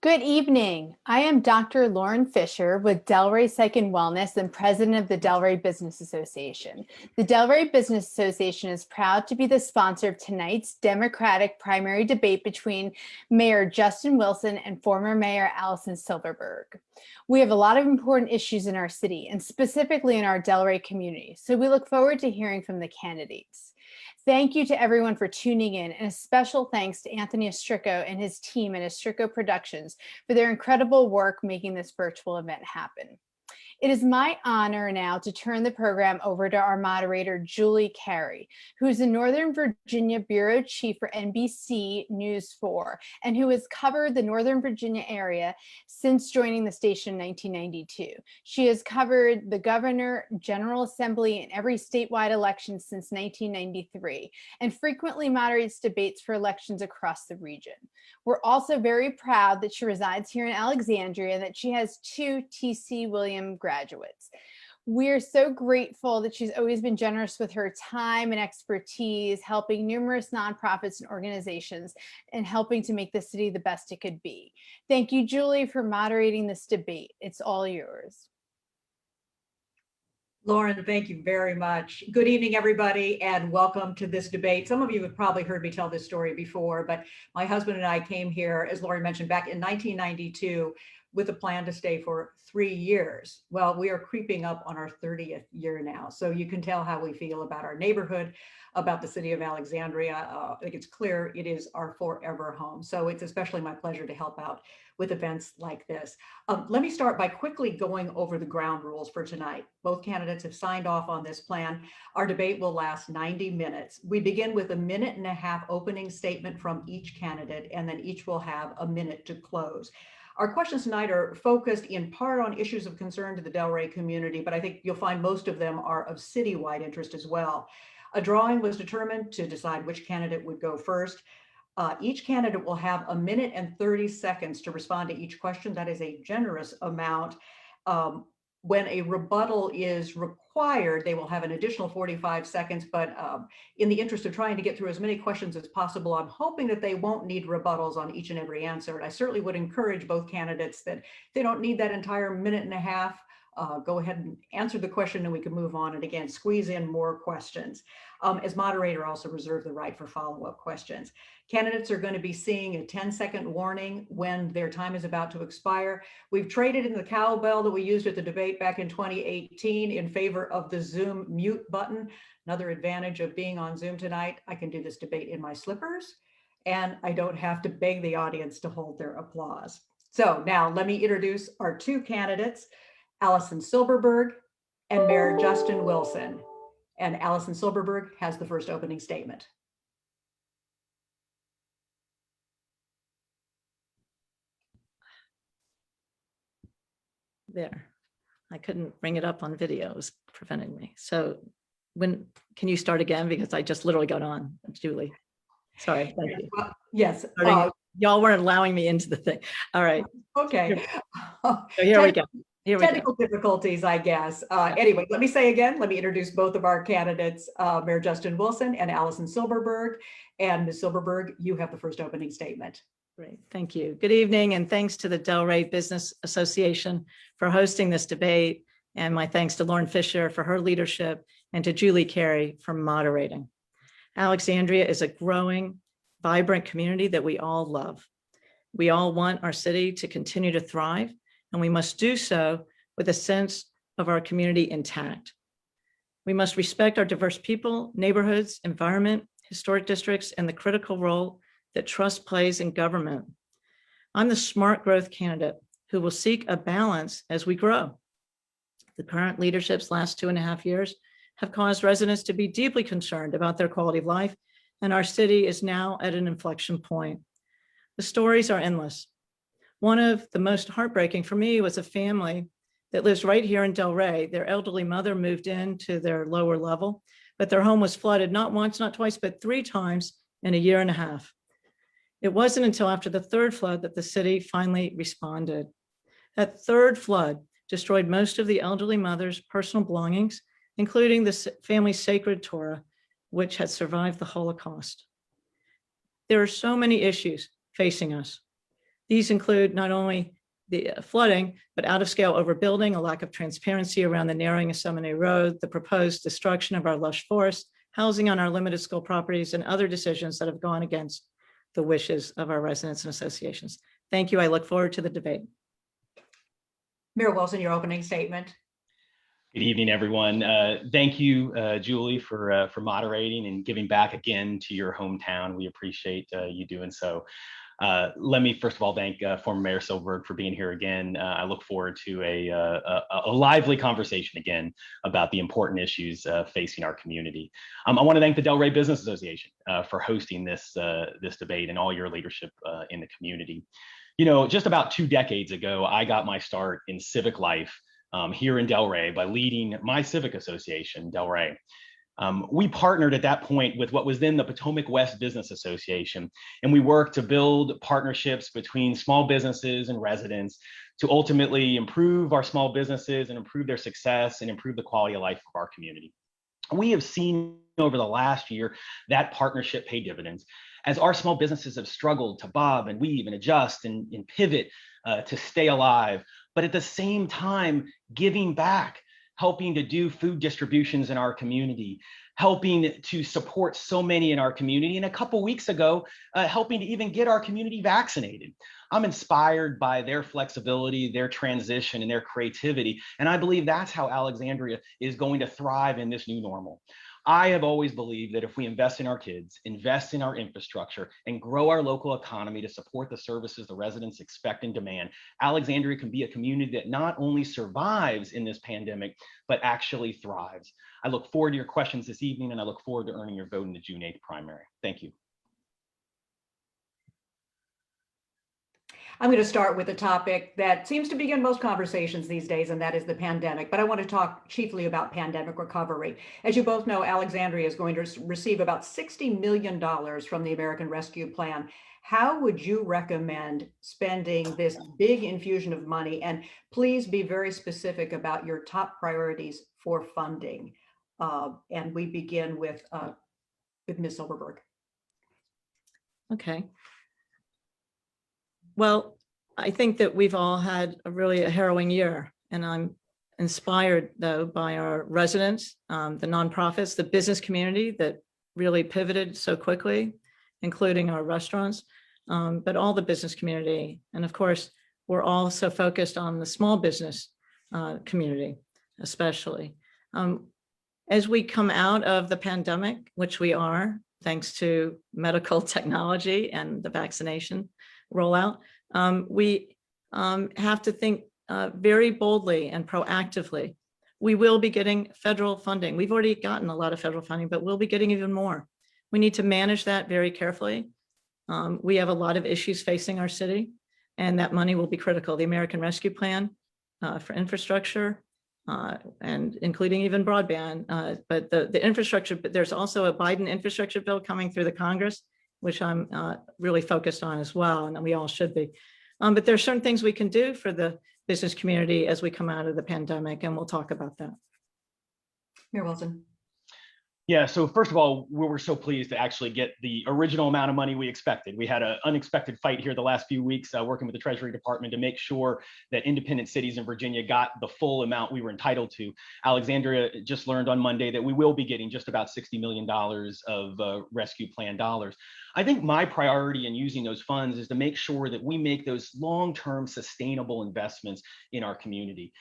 Good evening. I am Dr. Lauren Fisher with Delray Psych and Wellness and president of the Delray Business Association. The Delray Business Association is proud to be the sponsor of tonight's Democratic primary debate between Mayor Justin Wilson and former Mayor Allison Silberberg. We have a lot of important issues in our city and specifically in our Delray community, so we look forward to hearing from the candidates. Thank you to everyone for tuning in, and a special thanks to Anthony Istrico and his team at Istrico Productions for their incredible work making this virtual event happen. It is my honor now to turn the program over to our moderator, Julie Carey, who is the Northern Virginia Bureau Chief for NBC News 4, and who has covered the Northern Virginia area since joining the station in 1992. She has covered the governor, General Assembly, and every statewide election since 1993, and frequently moderates debates for elections across the region. We're also very proud that she resides here in Alexandria and that she has 2 T.C. Williams graduates. We're so grateful that she's always been generous with her time and expertise, helping numerous nonprofits and organizations and helping to make the city the best it could be. Thank you, Julie, for moderating this debate. It's all yours. Lauren, thank you very much. Good evening, everybody, and welcome to this debate. Some of you have probably heard me tell this story before, but my husband and I came here, as Lauren mentioned, back in 1992 with a plan to stay for 3 years. Well, we are creeping up on our 30th year now. So you can tell how we feel about our neighborhood, about the city of Alexandria. I think it's clear it is our forever home. So it's especially my pleasure to help out with events like this. Let me start by quickly going over the ground rules for tonight. Both candidates have signed off on this plan. Our debate will last 90 minutes. We begin with a 1.5 minute opening statement from each candidate, and then each will have a minute to close. Our questions tonight are focused in part on issues of concern to the Delray community, but I think you'll find most of them are of citywide interest as well. A drawing was determined to decide which candidate would go first. Each candidate will have 1 minute and 30 seconds to respond to each question. That is a generous amount. When a rebuttal is required, they will have an additional 45 seconds, but in the interest of trying to get through as many questions as possible, I'm hoping that they won't need rebuttals on each and every answer. And I certainly would encourage both candidates that they don't need that entire 1.5 minutes. Go ahead and answer the question and we can move on, and again, squeeze in more questions. As moderator, also reserve the right for follow-up questions. Candidates are going to be seeing a 10-second warning when their time is about to expire. We've traded in the cowbell that we used at the debate back in 2018 in favor of the Zoom mute button. Another advantage of being on Zoom tonight, I can do this debate in my slippers and I don't have to beg the audience to hold their applause. So now let me introduce our 2 candidates, Allison Silberberg and Mayor Justin Wilson. And Allison Silberberg has the first opening statement. There, I couldn't bring it up on video, it was preventing me. So can you start again? Because I just literally got on, Julie. Sorry, thank you. Yes. Y'all weren't allowing me into the thing. All right. Okay. So here we go. Technical difficulties, I guess. Anyway, let me say again, let me introduce both of our candidates, Mayor Justin Wilson and Allison Silberberg. And Ms. Silberberg, you have the first opening statement. Great, thank you. Good evening, and thanks to the Delray Business Association for hosting this debate. And my thanks to Lauren Fisher for her leadership and to Julie Carey for moderating. Alexandria is a growing, vibrant community that we all love. We all want our city to continue to thrive, and we must do so with a sense of our community intact. We must respect our diverse people, neighborhoods, environment, historic districts, and the critical role that trust plays in government. I'm the smart growth candidate who will seek a balance as we grow. The current leadership's last 2.5 years have caused residents to be deeply concerned about their quality of life, and our city is now at an inflection point. The stories are endless. One of the most heartbreaking for me was a family that lives right here in Delray. Their elderly mother moved into their lower level, but their home was flooded not once, not twice, but 3 times in a 1.5 years. It wasn't until after the 3rd flood that the city finally responded. That 3rd flood destroyed most of the elderly mother's personal belongings, including the family's sacred Torah, which had survived the Holocaust. There are so many issues facing us. These include not only the flooding, but out of scale overbuilding, a lack of transparency around the narrowing of Seminary Road, the proposed destruction of our lush forest, housing on our limited school properties, and other decisions that have gone against the wishes of our residents and associations. Thank you. I look forward to the debate. Mayor Wilson, your opening statement. Good evening, everyone. Thank you, Julie, for moderating and giving back again to your hometown. We appreciate you doing so. Let me first of all thank former Mayor Silberberg for being here again. I look forward to a lively conversation again about the important issues facing our community. I want to thank the Delray Business Association for hosting this debate and all your leadership in the community. You know, just about 2 decades ago, I got my start in civic life here in Delray by leading my civic association, Delray. We partnered at that point with what was then the Potomac West Business Association, and we worked to build partnerships between small businesses and residents to ultimately improve our small businesses and improve their success and improve the quality of life of our community. We have seen over the last year that partnership pay dividends as our small businesses have struggled to bob and weave and adjust and pivot to stay alive, but at the same time giving back, helping to do food distributions in our community, helping to support so many in our community, and a couple weeks ago, helping to even get our community vaccinated. I'm inspired by their flexibility, their transition, and their creativity, and I believe that's how Alexandria is going to thrive in this new normal. I have always believed that if we invest in our kids, invest in our infrastructure, and grow our local economy to support the services the residents expect and demand, Alexandria can be a community that not only survives in this pandemic, but actually thrives. I look forward to your questions this evening, and I look forward to earning your vote in the June 8th primary. Thank you. I'm going to start with a topic that seems to begin most conversations these days, and that is the pandemic. But I want to talk chiefly about pandemic recovery. As you both know, Alexandria is going to receive about $60 million from the American Rescue Plan. How would you recommend spending this big infusion of money? And please be very specific about your top priorities for funding. And we begin with Ms. Silberberg. Okay. Well, I think that we've all had a harrowing year, and I'm inspired though by our residents, the nonprofits, the business community that really pivoted so quickly, including our restaurants, but all the business community. And of course, we're also focused on the small business community, especially. As we come out of the pandemic, which we are, thanks to medical technology and the vaccination rollout, we have to think very boldly and proactively. We will be getting federal funding. We've already gotten a lot of federal funding, but we'll be getting even more. We need to manage that very carefully. We have a lot of issues facing our city, and that money will be critical. The American Rescue Plan for infrastructure, and including even broadband, but the infrastructure, but there's also a Biden infrastructure bill coming through the Congress, which I'm really focused on as well, and we all should be. But there are certain things we can do for the business community as we come out of the pandemic, and we'll talk about that. Mayor Wilson. Yeah, so first of all, we were so pleased to actually get the original amount of money we expected. We had an unexpected fight here the last few weeks working with the Treasury Department to make sure that independent cities in Virginia got the full amount we were entitled to. Alexandria just learned on Monday that we will be getting just about $60 million of rescue plan dollars. I think my priority in using those funds is to make sure that we make those long-term sustainable investments in our community.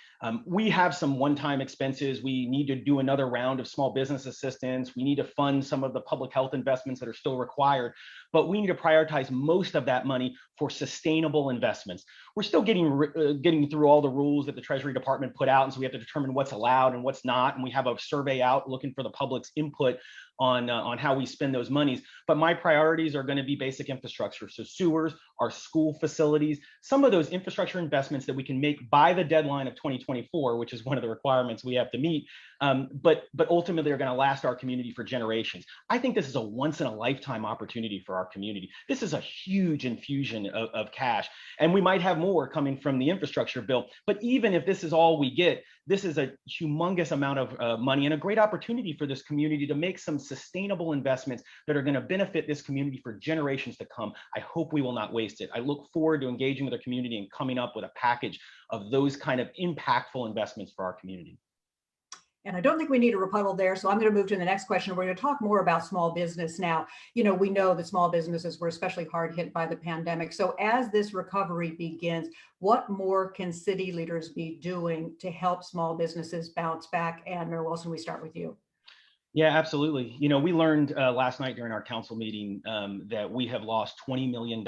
We have some one-time expenses. We need to do another round of small business assistance. We need to fund some of the public health investments that are still required, but we need to prioritize most of that money for sustainable investments. We're still getting through all the rules that the Treasury Department put out, and so we have to determine what's allowed and what's not, and we have a survey out looking for the public's input on how we spend those monies. But my priorities are going to be basic infrastructure, so sewers, our school facilities, some of those infrastructure investments that we can make by the deadline of 2024, which is one of the requirements we have to meet, but ultimately are going to last our community for generations. I think this is a once in a lifetime opportunity for our community. This is a huge infusion of cash, and we might have more coming from the infrastructure bill. But even if this is all we get, this is a humongous amount of money and a great opportunity for this community to make some sustainable investments that are going to benefit this community for generations to come. I hope we will not waste it. I look forward to engaging with the community and coming up with a package of those kind of impactful investments for our community. And I don't think we need a rebuttal there. So I'm going to move to the next question. We're going to talk more about small business now. You know, we know that small businesses were especially hard hit by the pandemic. So as this recovery begins, what more can city leaders be doing to help small businesses bounce back? And Mayor Wilson, we start with you. Yeah, absolutely. You know, we learned last night during our council meeting that we have lost $20 million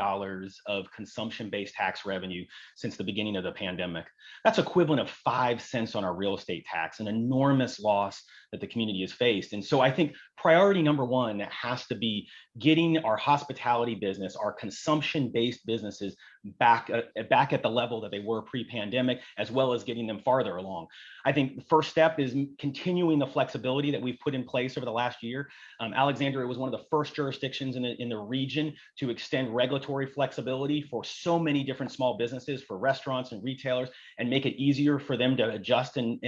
of consumption-based tax revenue since the beginning of the pandemic. That's equivalent of 5 cents on our real estate tax, an enormous loss that the community has faced. And so I think priority number one has to be getting our hospitality business, our consumption-based businesses back at the level that they were pre-pandemic, as well as getting them farther along. I think the first step is continuing the flexibility that we've put in place over the last year. Alexandria was one of the first jurisdictions in the region to extend regulatory flexibility for so many different small businesses, for restaurants and retailers, and make it easier for them to adjust and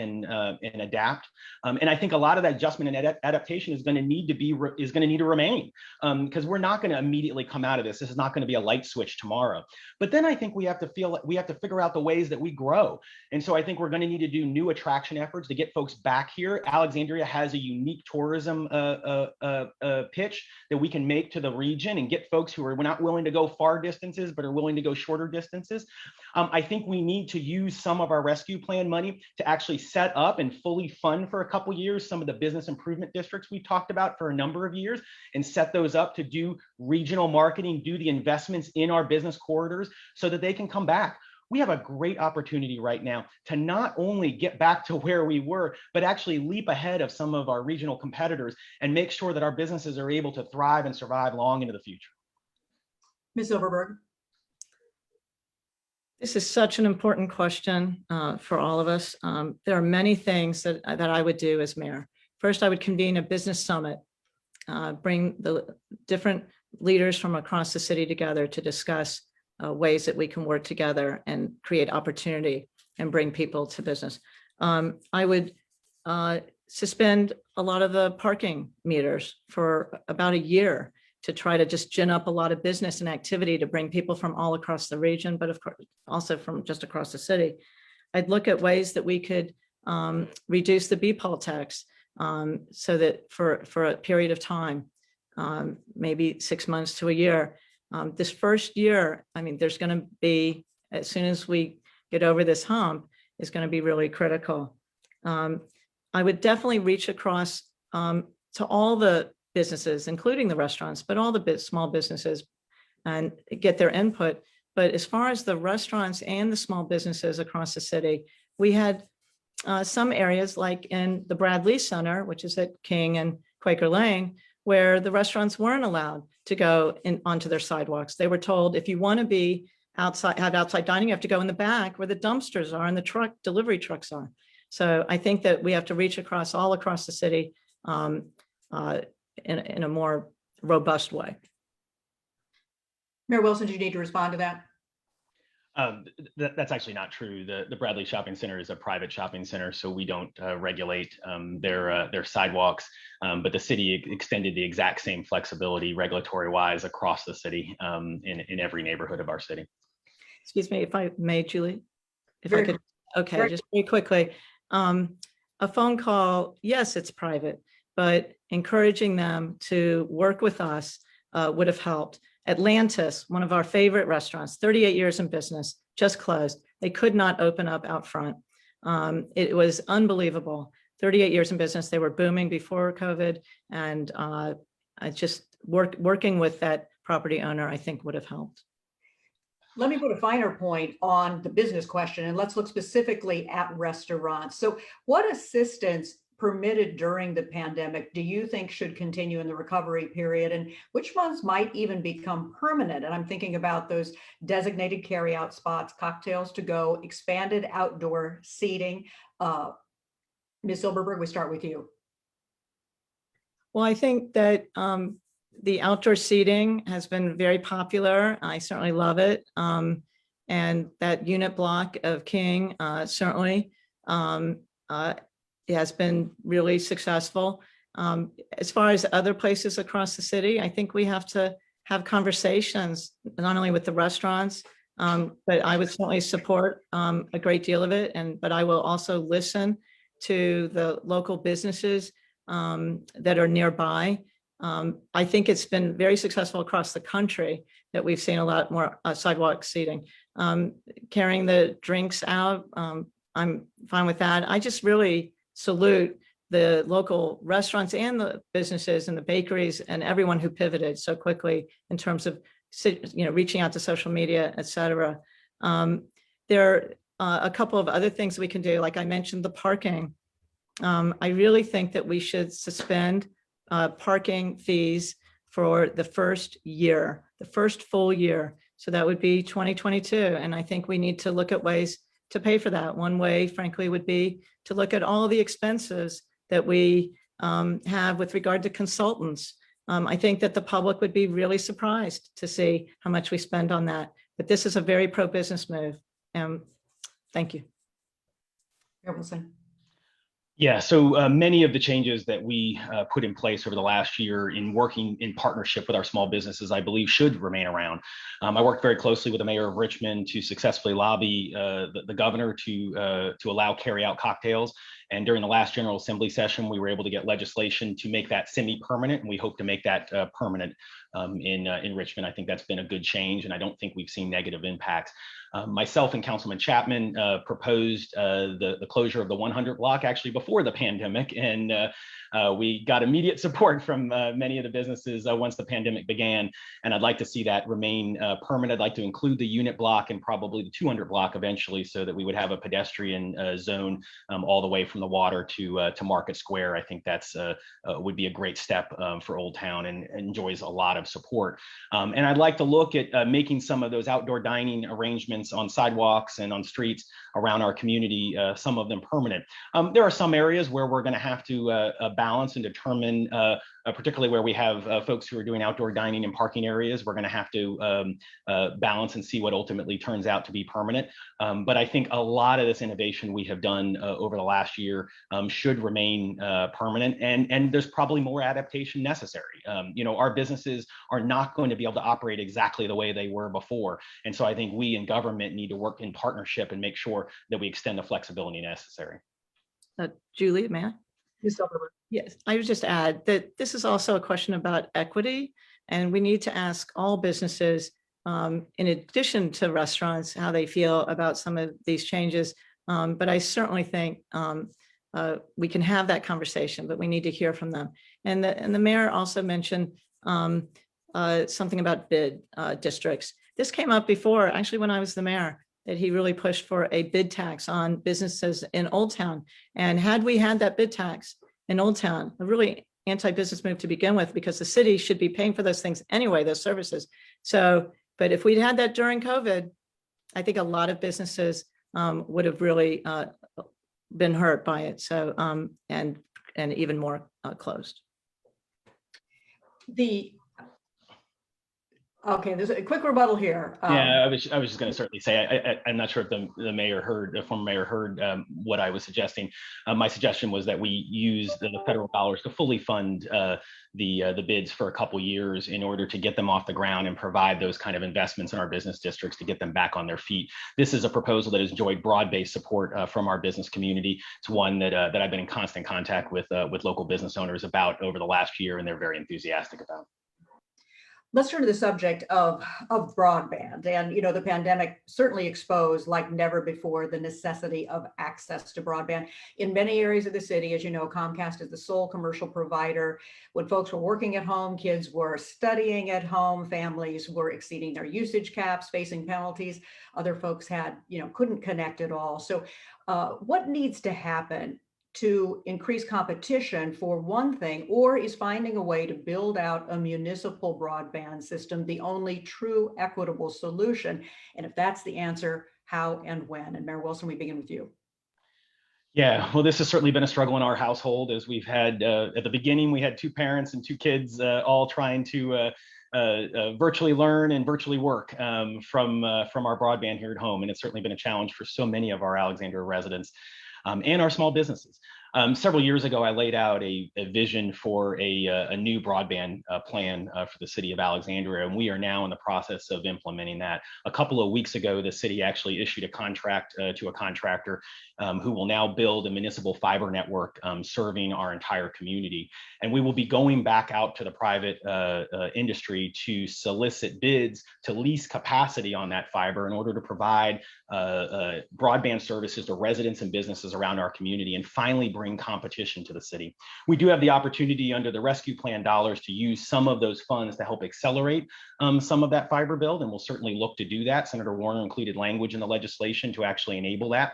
adapt. And I think a lot of that adjustment and adaptation is going to need to remain, because we're not going to immediately come out of this. This is not going to be a light switch tomorrow. But then I think we have to figure out the ways that we grow. And so I think we're going to need to do new attraction efforts to get folks back here. Alexandria has a unique tourism pitch that we can make to the region and get folks who are not willing to go far distances, but are willing to go shorter distances. I think we need to use some of our rescue plan money to actually set up and fully fund for a couple years some of the business improvement districts we've talked about for a number of years, and set those up to do regional marketing, do the investments in our business corridors so that they can come back. We have a great opportunity right now to not only get back to where we were, but actually leap ahead of some of our regional competitors and make sure that our businesses are able to thrive and survive long into the future. Ms. Silberberg. This is such an important question for all of us. There are many things that I would do as mayor. First, I would convene a business summit, bring the different leaders from across the city together to discuss ways that we can work together and create opportunity and bring people to business. I would suspend a lot of the parking meters for about a year to try to just gin up a lot of business and activity to bring people from all across the region, but of course also from just across the city. I'd look at ways that we could reduce the BPOL tax so that for a period of time, maybe 6 months to a year. This first year, I mean, there's going to be, as soon as we get over this hump, is going to be really critical. I would definitely reach across to all the businesses, including the restaurants, but all the small businesses, and get their input. But as far as the restaurants and the small businesses across the city, we had some areas like in the Bradley Center, which is at King and Quaker Lane, where the restaurants weren't allowed to go onto their sidewalks. They were told, if you want to be outside, have outside dining, you have to go in the back where the dumpsters are and the delivery trucks are. So I think that we have to reach all across the city in a more robust way. Mayor Wilson, do you need to respond to that? That's actually not true. The Bradley Shopping Center is a private shopping center, so we don't regulate their sidewalks. But the city extended the exact same flexibility regulatory-wise across the city in every neighborhood of our city. Excuse me, if I may, Julie, if I could. Okay, just very quickly. A phone call, yes, it's private, but encouraging them to work with us would have helped. Atlantis, one of our favorite restaurants, 38 years in business, just closed. They could not open up out front. It was unbelievable. 38 years in business. They were booming before COVID. And I just working with that property owner, I think would have helped. Let me put a finer point on the business question, and let's look specifically at restaurants. So what assistance permitted during the pandemic do you think should continue in the recovery period, and which ones might even become permanent? And I'm thinking about those designated carryout spots, cocktails to go, expanded outdoor seating. Ms. Silberberg, we start with you. Well, I think that the outdoor seating has been very popular. I certainly love it. And that unit block of King, certainly. it has been really successful. As far as other places across the city, I think we have to have conversations, not only with the restaurants, but I would certainly support a great deal of it. But I will also listen to the local businesses that are nearby. I think it's been very successful across the country that we've seen a lot more sidewalk seating. Carrying the drinks out, I'm fine with that. I just really salute the local restaurants and the businesses and the bakeries and everyone who pivoted so quickly in terms of, reaching out to social media, et cetera. There are a couple of other things we can do. Like I mentioned, the parking. I really think that we should suspend parking fees for the first year, the first full year. So that would be 2022. And I think we need to look at ways to pay for that. One way, frankly, would be to look at all the expenses that we have with regard to consultants. I think that the public would be really surprised to see how much we spend on that. But this is a very pro-business move. Thank you. Mayor Wilson. Yeah, so many of the changes that we put in place over the last year in working in partnership with our small businesses, I believe should remain around. I worked very closely with the mayor of Richmond to successfully lobby the governor to allow carry-out cocktails. And during the last General Assembly session, we were able to get legislation to make that semi-permanent, and we hope to make that permanent in Richmond. I think that's been a good change, and I don't think we've seen negative impacts. Myself and Councilman Chapman proposed the closure of the 100 block actually before the pandemic, and we got immediate support from many of the businesses once the pandemic began, and I'd like to see that remain permanent. I'd like to include the unit block and probably the 200 block eventually, so that we would have a pedestrian zone all the way from the water to Market Square. I think that's would be a great step for Old Town and enjoys a lot of support. And I'd like to look at making some of those outdoor dining arrangements on sidewalks and on streets around our community, some of them permanent. There are some areas where we're going to have to balance and determine, particularly where we have folks who are doing outdoor dining and parking areas, we're going to have to balance and see what ultimately turns out to be permanent. But I think a lot of this innovation we have done over the last year should remain permanent, and there's probably more adaptation necessary. Our businesses are not going to be able to operate exactly the way they were before. And so I think we in government need to work in partnership and make sure that we extend the flexibility necessary. Julie, may I? Ms. Silberberg. Yes, I would just add that this is also a question about equity, and we need to ask all businesses, in addition to restaurants, how they feel about some of these changes. But I certainly think we can have that conversation, but we need to hear from them. And the mayor also mentioned something about bid districts. This came up before, actually, when I was the mayor, that he really pushed for a bid tax on businesses in Old Town. And had we had that bid tax in Old Town, a really anti-business move to begin with, because the city should be paying for those things anyway, those services. So, but if we'd had that during COVID, I think a lot of businesses would have really been hurt by it. So, and even more closed. Okay, there's a quick rebuttal here. Yeah, I was just going to certainly say, I'm not sure if the mayor heard, the former mayor heard what I was suggesting. My suggestion was that we use the federal dollars to fully fund the bids for a couple years in order to get them off the ground and provide those kind of investments in our business districts to get them back on their feet. This is a proposal that has enjoyed broad-based support from our business community. It's one that I've been in constant contact with local business owners about over the last year, and they're very enthusiastic about. Let's turn to the subject of broadband. And, the pandemic certainly exposed like never before the necessity of access to broadband. In many areas of the city, as you know, Comcast is the sole commercial provider. When folks were working at home, kids were studying at home, families were exceeding their usage caps, facing penalties. Other folks couldn't connect at all. So what needs to happen to increase competition, for one thing, or is finding a way to build out a municipal broadband system the only true equitable solution? And if that's the answer, how and when? And Mayor Wilson, we begin with you. Yeah, well, this has certainly been a struggle in our household, as we've had at the beginning, we had two parents and two kids all trying to virtually learn and virtually work from our broadband here at home. And it's certainly been a challenge for so many of our Alexandria residents. and our small businesses. Several years ago, I laid out a vision for a new broadband plan for the city of Alexandria, and we are now in the process of implementing that. A couple of weeks ago, the city actually issued a contract to a contractor who will now build a municipal fiber network serving our entire community. And we will be going back out to the private industry to solicit bids to lease capacity on that fiber in order to provide broadband services to residents and businesses around our community and finally bring competition to the city. We do have the opportunity under the rescue plan dollars to use some of those funds to help accelerate some of that fiber build, and we'll certainly look to do that. Senator Warner included language in the legislation to actually enable that.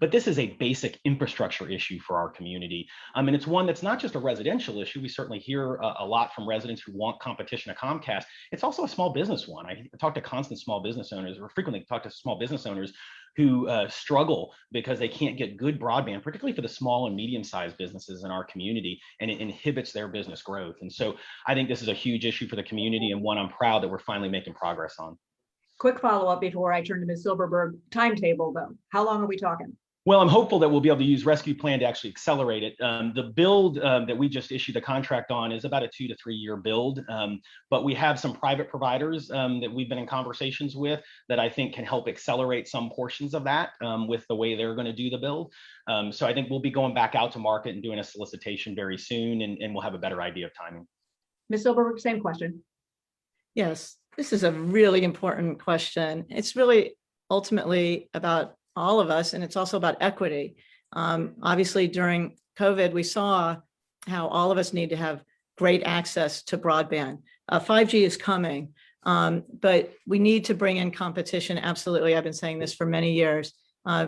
But this is a basic infrastructure issue for our community. And it's one that's not just a residential issue. We certainly hear a lot from residents who want competition to Comcast. It's also a small business one. I talk to constant small business owners, or frequently talk to small business owners who struggle because they can't get good broadband, particularly for the small and medium-sized businesses in our community, and it inhibits their business growth. And so I think this is a huge issue for the community and one I'm proud that we're finally making progress on. Quick follow-up before I turn to Ms. Silberberg. Timetable, though. How long are we talking? Well, I'm hopeful that we'll be able to use Rescue Plan to actually accelerate it. The build that we just issued the contract on is about a 2 to 3 year build, but we have some private providers that we've been in conversations with that I think can help accelerate some portions of that with the way they're going to do the build. So I think we'll be going back out to market and doing a solicitation very soon, and we'll have a better idea of timing. Ms. Silberberg, same question. Yes, this is a really important question. It's really ultimately about all of us, and it's also about equity. Obviously, during COVID, we saw how all of us need to have great access to broadband. 5G is coming, but we need to bring in competition. Absolutely, I've been saying this for many years.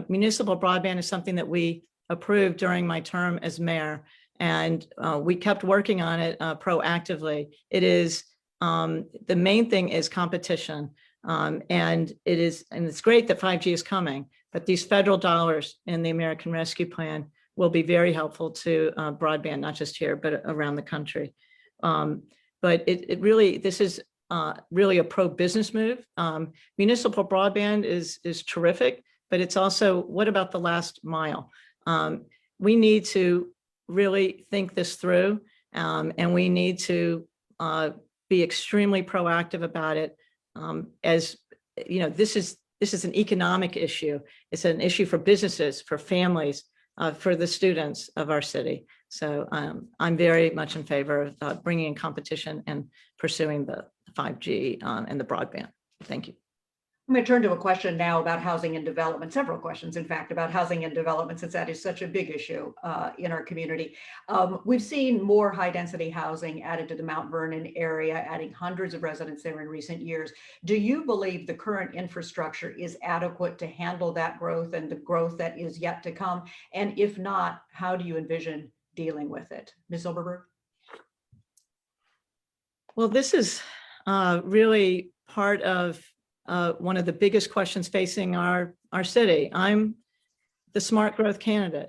Municipal broadband is something that we approved during my term as mayor, and we kept working on it proactively. It is the main thing is competition, and it's great that 5G is coming, but these federal dollars in the American Rescue Plan will be very helpful to broadband, not just here, but around the country. But this is really a pro-business move. Municipal broadband is terrific, but it's also, what about the last mile? We need to really think this through, and we need to be extremely proactive about it. As you know, this is an economic issue. It's an issue for businesses, for families, for the students of our city. So I'm very much in favor of bringing in competition and pursuing the 5G and the broadband. Thank you. I'm going to turn to a question now about housing and development, several questions, in fact, about housing and development, since that is such a big issue in our community. We've seen more high density housing added to the Mount Vernon area, adding hundreds of residents there in recent years. Do you believe the current infrastructure is adequate to handle that growth and the growth that is yet to come? And if not, how do you envision dealing with it? Ms. Silberberg? Well, this is really part of one of the biggest questions facing our city. I'm the smart growth candidate.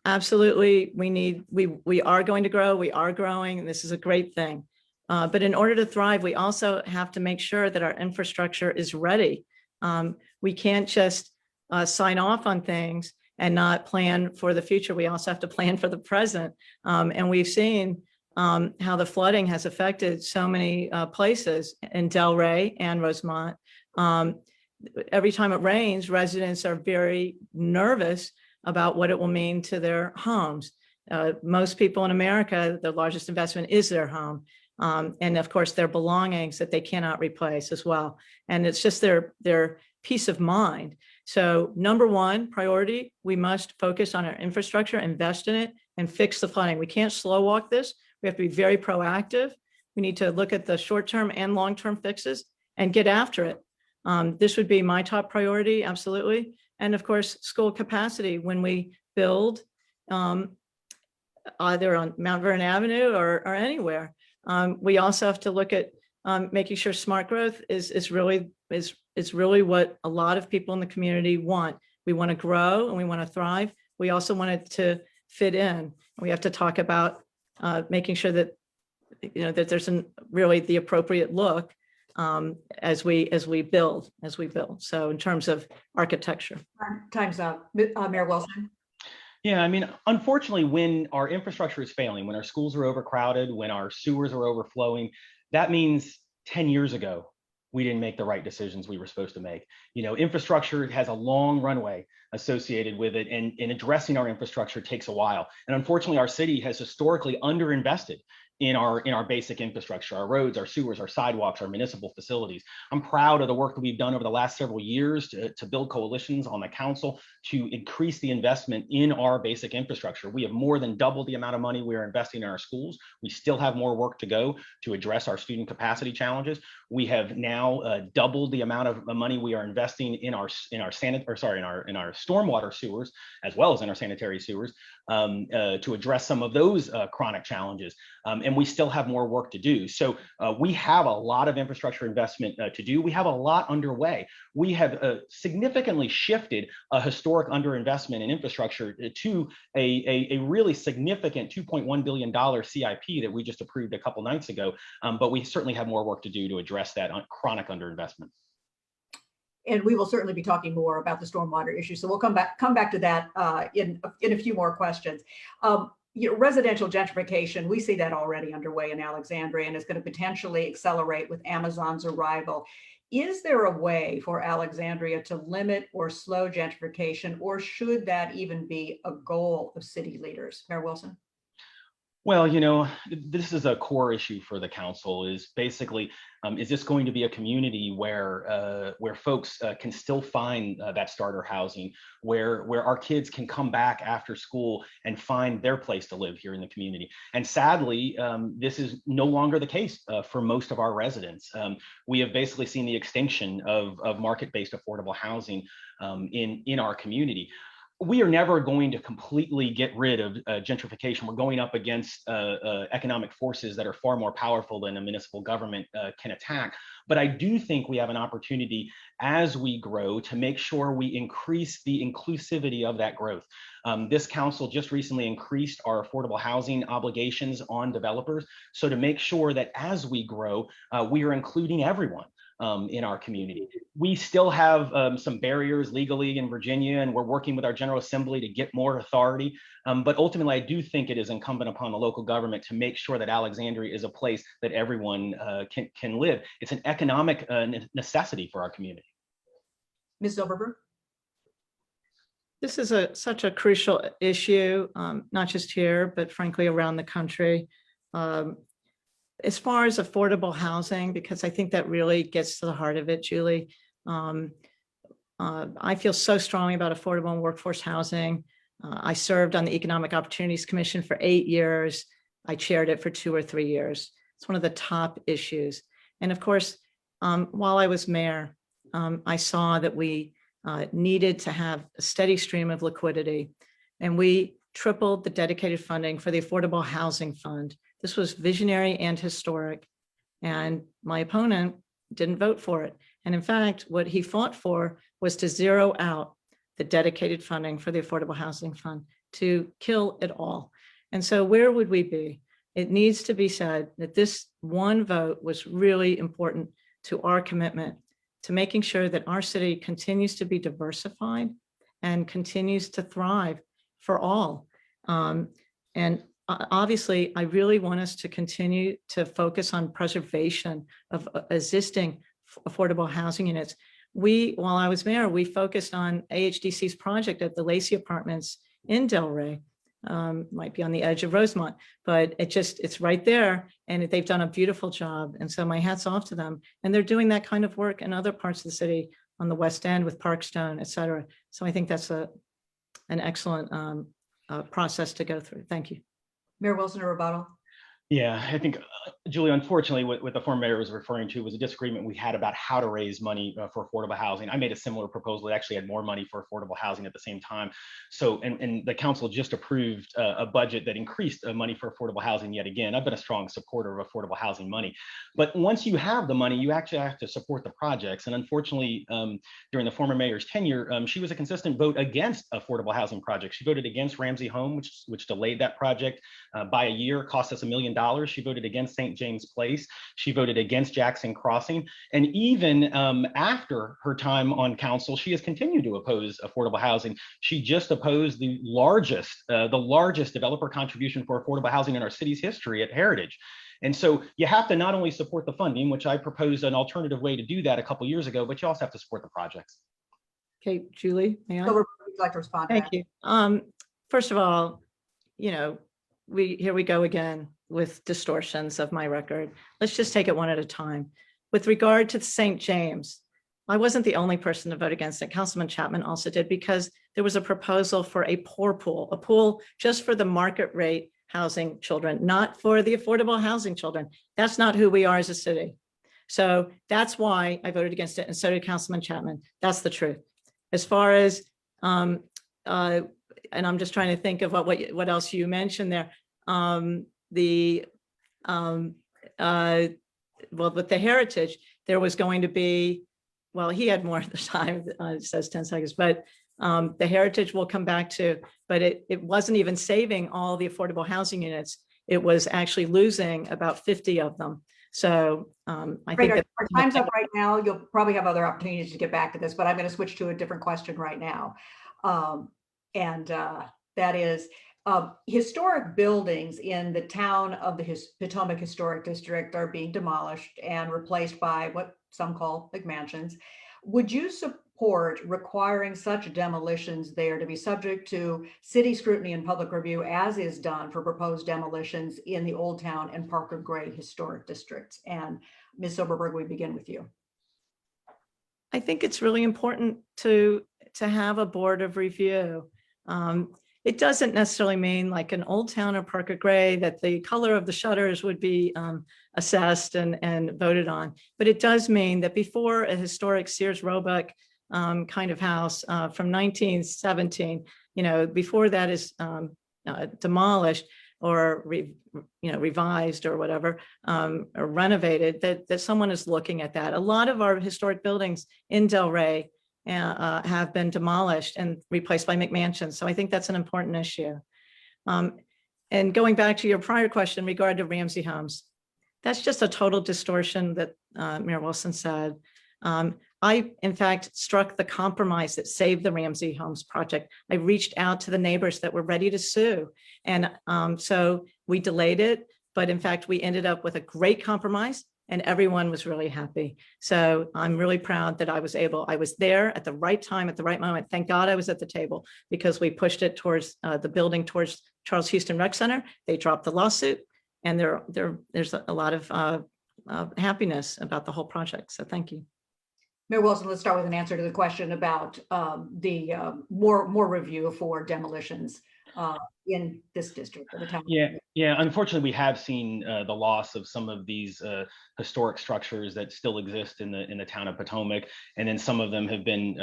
Absolutely, we are going to grow, we are growing, and this is a great thing. But in order to thrive, we also have to make sure that our infrastructure is ready. We can't just sign off on things and not plan for the future. We also have to plan for the present. And we've seen how the flooding has affected so many places in Delray and Rosemont. Every time it rains, residents are very nervous about what it will mean to their homes. Most people in America, the largest investment is their home. And of course, their belongings that they cannot replace as well. And it's just their peace of mind. So number one priority, we must focus on our infrastructure, invest in it, and fix the flooding. We can't slow walk this. We have to be very proactive. We need to look at the short-term and long-term fixes and get after it. This would be my top priority, absolutely. And of course, school capacity when we build either on Mount Vernon Avenue or anywhere. We also have to look at making sure smart growth is really what a lot of people in the community want. We want to grow and we want to thrive. We also want it to fit in. We have to talk about making sure that that there's really the appropriate look as we build. So in terms of architecture. Time's up. Mayor Wilson. Yeah, I mean, unfortunately, when our infrastructure is failing, when our schools are overcrowded, when our sewers are overflowing, that means 10 years ago, we didn't make the right decisions we were supposed to make. You know, infrastructure has a long runway associated with it, and addressing our infrastructure takes a while. And unfortunately, our city has historically underinvested in our basic infrastructure, our roads, our sewers, our sidewalks, our municipal facilities. I'm proud of the work that we've done over the last several years to build coalitions on the council to increase the investment in our basic infrastructure. We have more than doubled the amount of money we are investing in our schools. We still have more work to go to address our student capacity challenges. We have now doubled the amount of money we are investing in our stormwater sewers, as well as in our sanitary sewers, to address some of those chronic challenges. And we still have more work to do. So we have a lot of infrastructure investment to do. We have a lot underway. We have significantly shifted a historic underinvestment in infrastructure to a really significant $2.1 billion CIP that we just approved a couple nights ago. But we certainly have more work to do to address that chronic underinvestment. And we will certainly be talking more about the stormwater issue. So we'll come back to that in a few more questions. Residential gentrification, we see that already underway in Alexandria, and it's going to potentially accelerate with Amazon's arrival. Is there a way for Alexandria to limit or slow gentrification, or should that even be a goal of city leaders? Mayor Wilson? Well, you know, this is a core issue for the council, is basically, is this going to be a community where folks can still find that starter housing, where our kids can come back after school and find their place to live here in the community? And sadly, this is no longer the case for most of our residents. We have basically seen the extinction of market-based affordable housing in our community. We are never going to completely get rid of gentrification. We're going up against economic forces that are far more powerful than a municipal government can attack. But I do think we have an opportunity as we grow to make sure we increase the inclusivity of that growth. This council just recently increased our affordable housing obligations on developers. So to make sure that as we grow, we are including everyone in our community. We still have some barriers legally in Virginia, and we're working with our General Assembly to get more authority. But ultimately, I do think it is incumbent upon the local government to make sure that Alexandria is a place that everyone can live. It's an economic necessity for our community. Ms. Silberberg? This is such a crucial issue, not just here, but frankly around the country. As far as affordable housing, because I think that really gets to the heart of it, Julie, I feel so strongly about affordable and workforce housing. I served on the Economic Opportunities Commission for 8 years. I chaired it for 2 or 3 years. It's one of the top issues. And of course, while I was mayor, I saw that we needed to have a steady stream of liquidity, and we tripled the dedicated funding for the Affordable Housing Fund. This was visionary and historic, and my opponent didn't vote for it. And in fact, what he fought for was to zero out the dedicated funding for the Affordable Housing Fund, to kill it all. And so where would we be? It needs to be said that this one vote was really important to our commitment to making sure that our city continues to be diversified and continues to thrive for all. And obviously, I really want us to continue to focus on preservation of existing affordable housing units. While I was mayor, we focused on AHDC's project at the Lacey Apartments in Delray. Might be on the edge of Rosemont, but it's right there, and they've done a beautiful job. And so my hat's off to them. And they're doing that kind of work in other parts of the city on the West End with Parkstone, et cetera. So I think that's an excellent process to go through. Thank you. Mayor Wilson, a rebuttal. Yeah, I think, Julie, unfortunately, what the former mayor was referring to was a disagreement we had about how to raise money for affordable housing. I made a similar proposal that actually had more money for affordable housing at the same time. So, and the council just approved a budget that increased money for affordable housing yet again. I've been a strong supporter of affordable housing money. But once you have the money, you actually have to support the projects. And unfortunately, during the former mayor's tenure, she was a consistent vote against affordable housing projects. She voted against Ramsey Home, which delayed that project by a year, cost us $1 million $100. She voted against St. James Place. She voted against Jackson Crossing. And even after her time on council, she has continued to oppose affordable housing. She just opposed the largest developer contribution for affordable housing in our city's history at Heritage. And so you have to not only support the funding, which I proposed an alternative way to do that a couple of years ago, but you also have to support the projects. Okay, Julie, may I? So would you like to respond to Thank that? you. First of all, here we go again with distortions of my record. Let's just take it one at a time. With regard to St. James, I wasn't the only person to vote against it. Councilman Chapman also did, because there was a proposal for a pool just for the market rate housing children, not for the affordable housing children. That's not who we are as a city. So that's why I voted against it, and so did Councilman Chapman. That's the truth. As far as, and I'm just trying to think of what else you mentioned there. Well, with the Heritage, there was going to be, well, he had more of the time, it says 10 seconds, but the Heritage will come back to, but it wasn't even saving all the affordable housing units. It was actually losing about 50 of them. So I think that our time's up right now. You'll probably have other opportunities to get back to this, but I'm going to switch to a different question right now. That is, historic buildings in the town of the Potomac Historic District are being demolished and replaced by what some call McMansions. Would you support requiring such demolitions there to be subject to city scrutiny and public review, as is done for proposed demolitions in the Old Town and Parker Gray historic districts? And Ms. Silberberg, we begin with you. I think it's really important to have a board of review. It doesn't necessarily mean like an Old Town or Parker Gray that the color of the shutters would be assessed and voted on, but it does mean that before a historic Sears Roebuck kind of house from 1917, before that is demolished or revised or whatever, or renovated, that someone is looking at that. A lot of our historic buildings in Delray have been demolished and replaced by McMansions. So I think that's an important issue. And going back to your prior question regarding to Ramsey Homes, that's just a total distortion that Mayor Wilson said. I, in fact, struck the compromise that saved the Ramsey Homes project. I reached out to the neighbors that were ready to sue. And so we delayed it, but in fact, we ended up with a great compromise and everyone was really happy. So I'm really proud that I was there at the right time, at the right moment. Thank God I was at the table, because we pushed it towards the building towards Charles Houston Rec Center. They dropped the lawsuit, and there's a lot of happiness about the whole project. So thank you. Mayor Wilson, let's start with an answer to the question about the more review for demolitions in this district of the town. Yeah. Unfortunately, we have seen the loss of some of these historic structures that still exist in the town of Potomac, and then some of them have been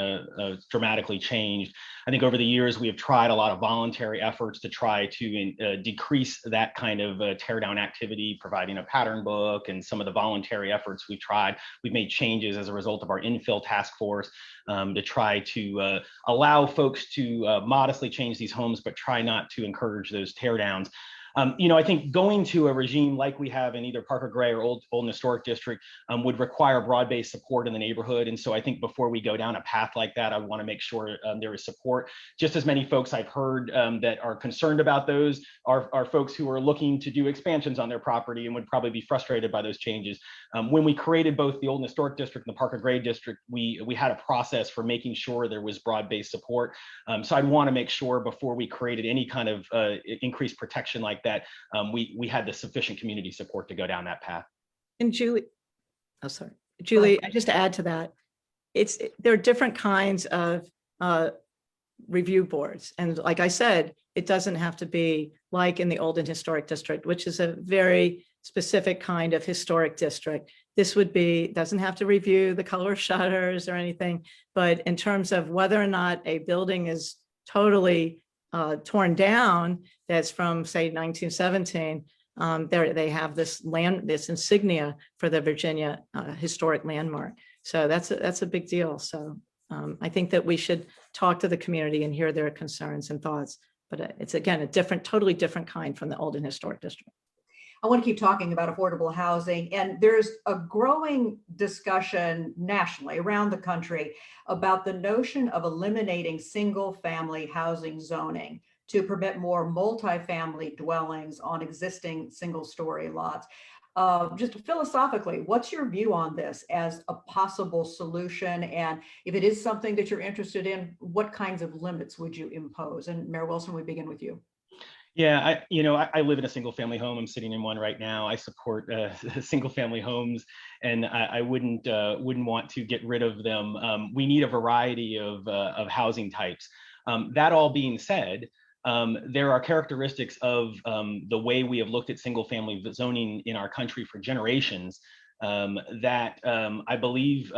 dramatically changed. I think over the years we have tried a lot of voluntary efforts to try to decrease that kind of tear down activity, providing a pattern book and some of the voluntary efforts we've tried. We've made changes as a result of our infill task force to try to allow folks to modestly change these homes, but try not to encourage those tear downs. I think going to a regime like we have in either Parker Gray or Old and Historic District would require broad-based support in the neighborhood. And so I think before we go down a path like that, I want to make sure there is support. Just as many folks I've heard that are concerned about those are folks who are looking to do expansions on their property and would probably be frustrated by those changes. When we created both the Old and Historic District and the Parker Gray District, we had a process for making sure there was broad-based support. So I'd want to make sure before we created any kind of increased protection like that, we had the sufficient community support to go down that path. And Julie, just to add to that, there are different kinds of review boards. And like I said, it doesn't have to be like in the Old and Historic District, which is a very specific kind of historic district. This doesn't have to review the color of shutters or anything, but in terms of whether or not a building is totally torn down, that's from say 1917, they have this insignia for the Virginia historic landmark. So that's a big deal. So I think that we should talk to the community and hear their concerns and thoughts, but it's again, totally different kind from the Old and Historic District. I want to keep talking about affordable housing, and there's a growing discussion nationally around the country about the notion of eliminating single-family housing zoning to permit more multifamily dwellings on existing single-story lots. Just philosophically, what's your view on this as a possible solution? And if it is something that you're interested in, what kinds of limits would you impose? And Mayor Wilson, we begin with you. Yeah, I live in a single family home. I'm sitting in one right now. I support single family homes, and I wouldn't want to get rid of them. We need a variety of housing types. That all being said, there are characteristics of the way we have looked at single family zoning in our country for generations that I believe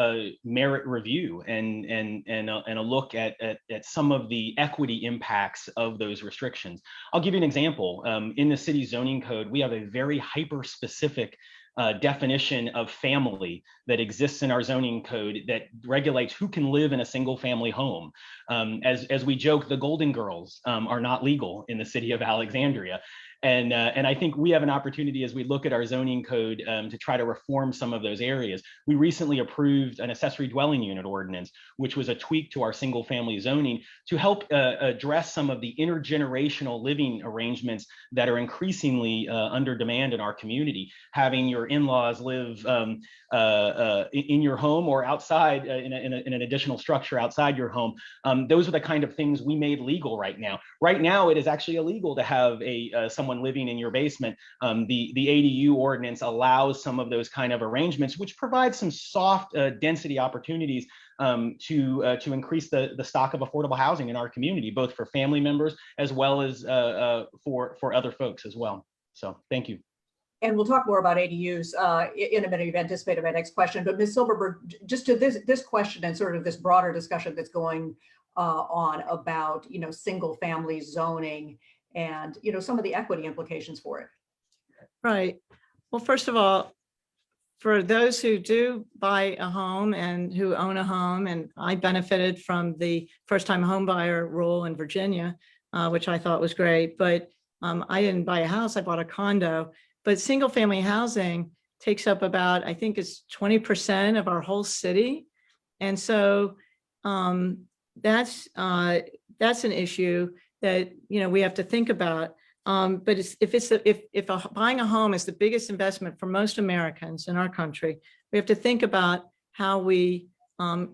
merit review and a look at some of the equity impacts of those restrictions. I'll give you an example. In the city zoning code, we have a very hyper specific definition of family that exists in our zoning code that regulates who can live in a single family home. As we joke, the Golden Girls are not legal in the city of Alexandria. And I think we have an opportunity as we look at our zoning code to try to reform some of those areas. We recently approved an accessory dwelling unit ordinance, which was a tweak to our single family zoning to help address some of the intergenerational living arrangements that are increasingly under demand in our community. Having your in-laws live in your home or outside in an additional structure outside your home. Those are the kind of things we made legal right now. Right now, it is actually illegal to have someone living in your basement. The ADU ordinance allows some of those kind of arrangements, which provide some soft density opportunities to increase the stock of affordable housing in our community, both for family members as well as for other folks as well. So thank you. And we'll talk more about ADUs in a minute. You've anticipated my next question, but Ms. Silberberg, just to this question and sort of this broader discussion that's going on about, single family zoning and, some of the equity implications for it. Right. Well, first of all, for those who do buy a home and who own a home, and I benefited from the first-time home buyer rule in Virginia, which I thought was great, but I didn't buy a house, I bought a condo. But single family housing takes up about, I think it's 20% of our whole city. And so that's an issue that, we have to think about. But if buying a home is the biggest investment for most Americans in our country, we have to think about how we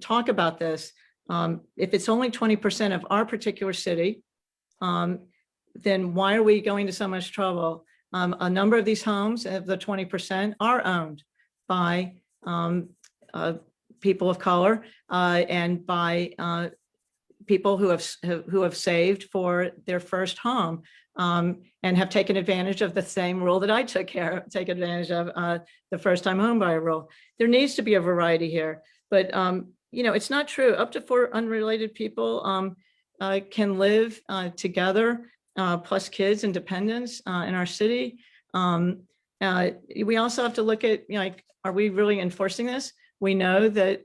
talk about this. If it's only 20% of our particular city, then why are we going to so much trouble? A number of these homes, of the 20%, are owned by people of color and by people who have saved for their first home and have taken advantage of the same rule that I take advantage of, the first-time homebuyer rule. There needs to be a variety here, but it's not true. Up to 4 unrelated people can live together. Plus kids and dependents in our city. We also have to look at, are we really enforcing this? We know that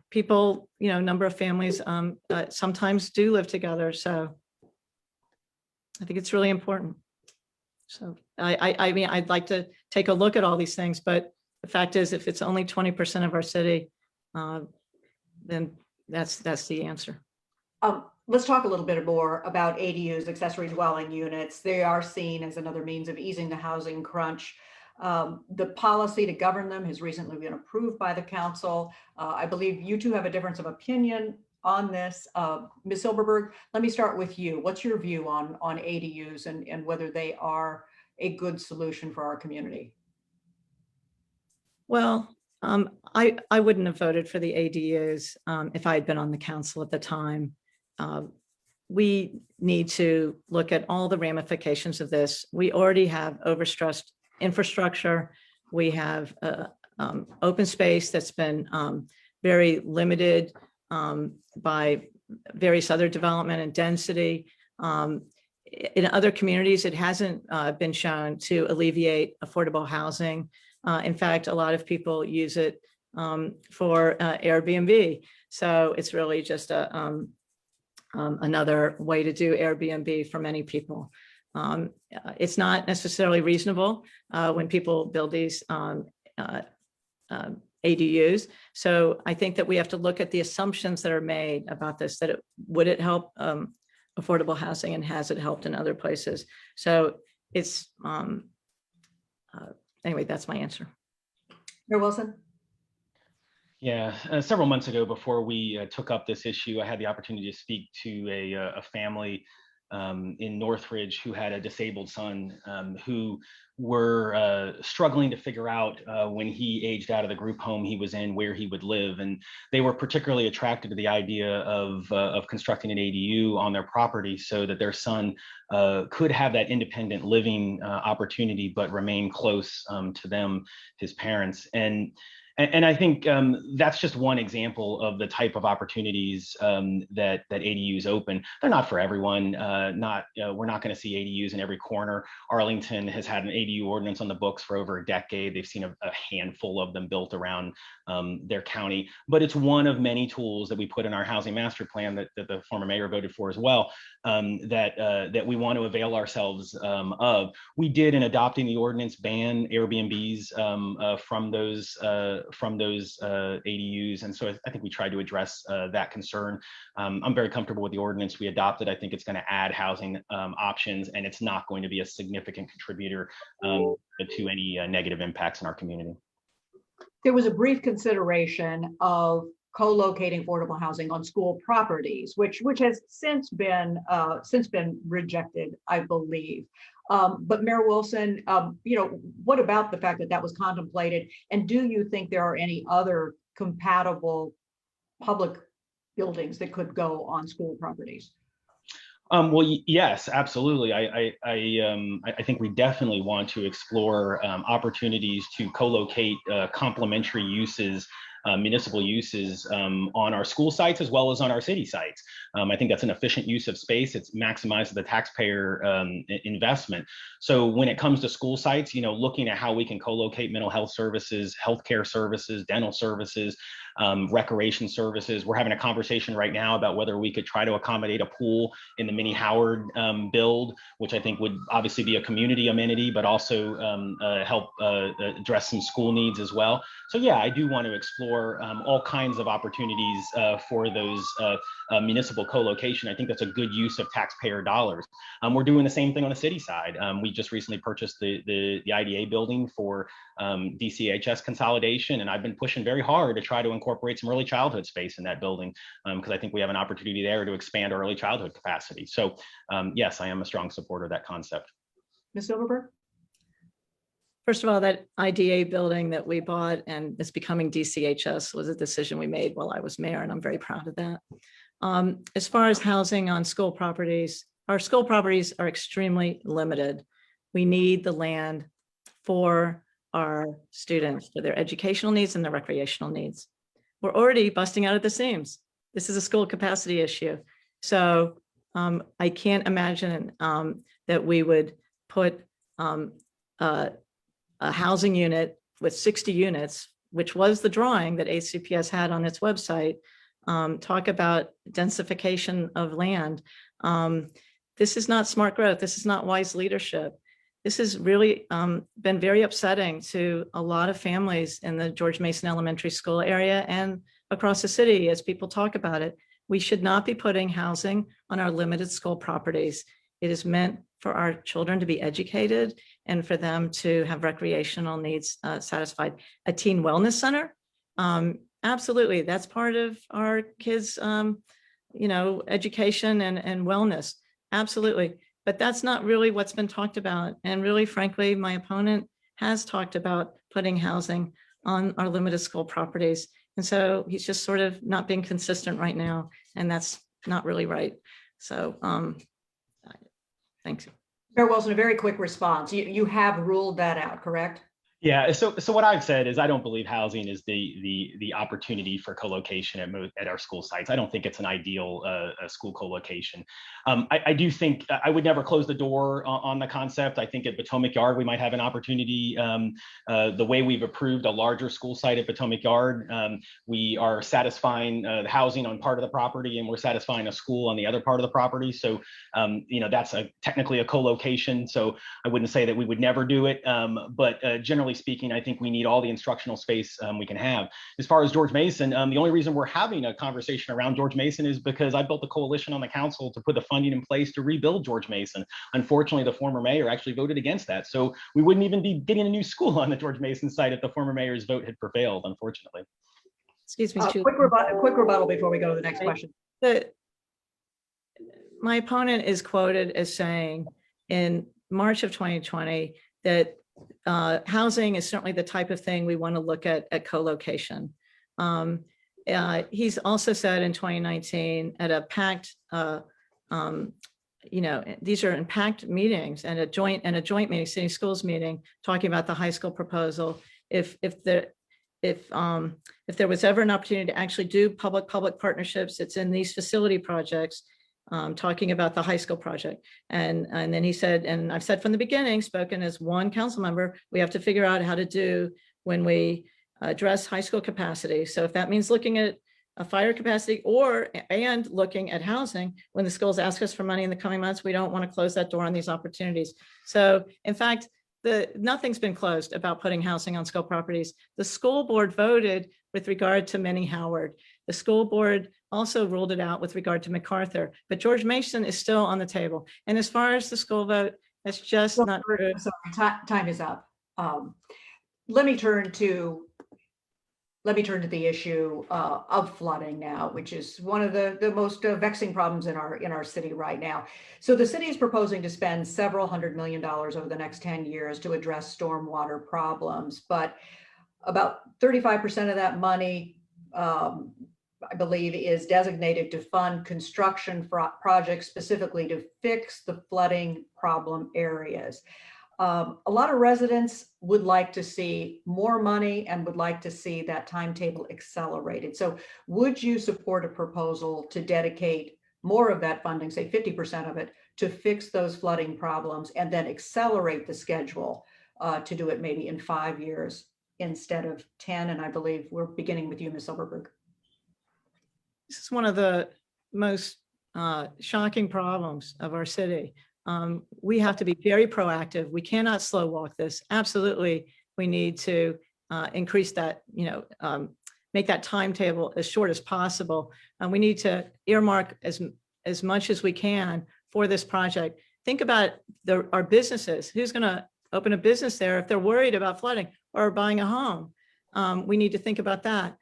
people, number of families sometimes do live together. So I think it's really important. So I mean, I'd like to take a look at all these things, but the fact is, if it's only 20% of our city, then that's the answer. Let's talk a little bit more about ADUs, accessory dwelling units. They are seen as another means of easing the housing crunch. The policy to govern them has recently been approved by the council. I believe you two have a difference of opinion on this. Ms. Silberberg, let me start with you. What's your view on ADUs and whether they are a good solution for our community? Well, I wouldn't have voted for the ADUs if I had been on the council at the time. We need to look at all the ramifications of this. We already have overstressed infrastructure. We have open space that's been very limited by various other development and density. In other communities, it hasn't been shown to alleviate affordable housing. In fact, a lot of people use it for Airbnb. So it's really just another way to do Airbnb for many people. It's not necessarily reasonable when people build these ADUs. So I think that we have to look at the assumptions that are made about this, that would it help affordable housing, and has it helped in other places? So it's, anyway, that's my answer. Mayor Wilson? Yeah, several months ago, before we took up this issue, I had the opportunity to speak to a family in Northridge who had a disabled son who were struggling to figure out when he aged out of the group home he was in, where he would live. And they were particularly attracted to the idea of constructing an ADU on their property so that their son could have that independent living opportunity, but remain close to them, his parents. And I think that's just one example of the type of opportunities that ADUs open. They're not for everyone. We're not going to see ADUs in every corner. Arlington has had an ADU ordinance on the books for over a decade. They've seen a handful of them built around their county, but it's one of many tools that we put in our housing master plan that the former mayor voted for as well, that we want to avail ourselves of. We did, in adopting the ordinance, ban Airbnbs from those ADUs. And so I think we tried to address that concern. I'm very comfortable with the ordinance we adopted. I think it's going to add housing options, and it's not going to be a significant contributor to any negative impacts in our community. There was a brief consideration of co-locating affordable housing on school properties, which has since been rejected, I believe. But Mayor Wilson, what about the fact that that was contemplated? And do you think there are any other compatible public buildings that could go on school properties? Well, yes, absolutely. I think we definitely want to explore opportunities to co-locate complementary uses, municipal uses on our school sites as well as on our city sites. I think that's an efficient use of space. It's maximizes the taxpayer investment. So when it comes to school sites, looking at how we can co-locate mental health services, healthcare services, dental services, recreation services. We're having a conversation right now about whether we could try to accommodate a pool in the Mini Howard build, which I think would obviously be a community amenity, but also help address some school needs as well. So yeah, I do want to explore all kinds of opportunities for those municipal co-location. I think that's a good use of taxpayer dollars. We're doing the same thing on the city side. We just recently purchased the IDA building for DCHS consolidation, and I've been pushing very hard to try to incorporate some early childhood space in that building because I think we have an opportunity there to expand our early childhood capacity. So yes, I am a strong supporter of that concept. Ms. Silberberg? First of all, that IDA building that we bought and it's becoming DCHS was a decision we made while I was mayor, and I'm very proud of that. As far as housing on school properties, our school properties are extremely limited. We need the land for our students, for their educational needs and their recreational needs. We're already busting out at the seams. This is a school capacity issue. So I can't imagine that we would put a housing unit with 60 units, which was the drawing that ACPS had on its website, talk about densification of land. This is not smart growth. This is not wise leadership. This has really been very upsetting to a lot of families in the George Mason Elementary School area and across the city as people talk about it. We should not be putting housing on our limited school properties. It is meant for our children to be educated and for them to have recreational needs satisfied. A teen wellness center, absolutely, that's part of our kids' education and wellness, absolutely. But that's not really what's been talked about. And really, frankly, my opponent has talked about putting housing on our limited school properties. And so he's just sort of not being consistent right now. And that's not really right. So thanks. Mayor Wilson, a very quick response. You have ruled that out, correct? Yeah, so what I've said is I don't believe housing is the opportunity for co-location at our school sites. I don't think it's an ideal school co-location. I do think I would never close the door on the concept. I think at Potomac Yard we might have an opportunity. The way we've approved a larger school site at Potomac Yard, we are satisfying the housing on part of the property, and we're satisfying a school on the other part of the property. So that's technically a co-location. So I wouldn't say that we would never do it, but generally speaking, I think we need all the instructional space we can have. As far as George Mason, the only reason we're having a conversation around George Mason is because I built a coalition on the council to put the funding in place to rebuild George Mason. Unfortunately, the former mayor actually voted against that. So we wouldn't even be getting a new school on the George Mason site if the former mayor's vote had prevailed, unfortunately. Excuse me, Julie. Quick rebuttal before we go to the next question. My opponent is quoted as saying in March of 2020 that housing is certainly the type of thing we want to look at co-location. He's also said in 2019 at a packed, these are in packed meetings and a joint meeting, city schools meeting, talking about the high school proposal. If there was ever an opportunity to actually do public partnerships, it's in these facility projects. Talking about the high school project. And then he said, and I've said from the beginning, spoken as one council member, we have to figure out how to do when we address high school capacity. So if that means looking at a fire capacity and looking at housing, when the schools ask us for money in the coming months, we don't want to close that door on these opportunities. So in fact, nothing's been closed about putting housing on school properties. The school board voted with regard to Minnie Howard. The school board also ruled it out with regard to MacArthur, but George Mason is still on the table. And as far as the school vote, that's just not true. Sorry, time is up. Let me turn to the issue of flooding now, which is one of the most vexing problems in our city right now. So the city is proposing to spend several $100 million over the next 10 years to address stormwater problems, but about 35% of that money, I believe, is designated to fund construction projects specifically to fix the flooding problem areas. A lot of residents would like to see more money and would like to see that timetable accelerated. So would you support a proposal to dedicate more of that funding, say 50% of it, to fix those flooding problems and then accelerate the schedule to do it maybe in 5 years instead of 10? And I believe we're beginning with you, Ms. Silberberg. This is one of the most shocking problems of our city. We have to be very proactive. We cannot slow walk this. Absolutely, we need to increase that, make that timetable as short as possible. We need to earmark as much as we can for this project. Think about our businesses. Who's going to open a business there if they're worried about flooding or buying a home? We need to think about that.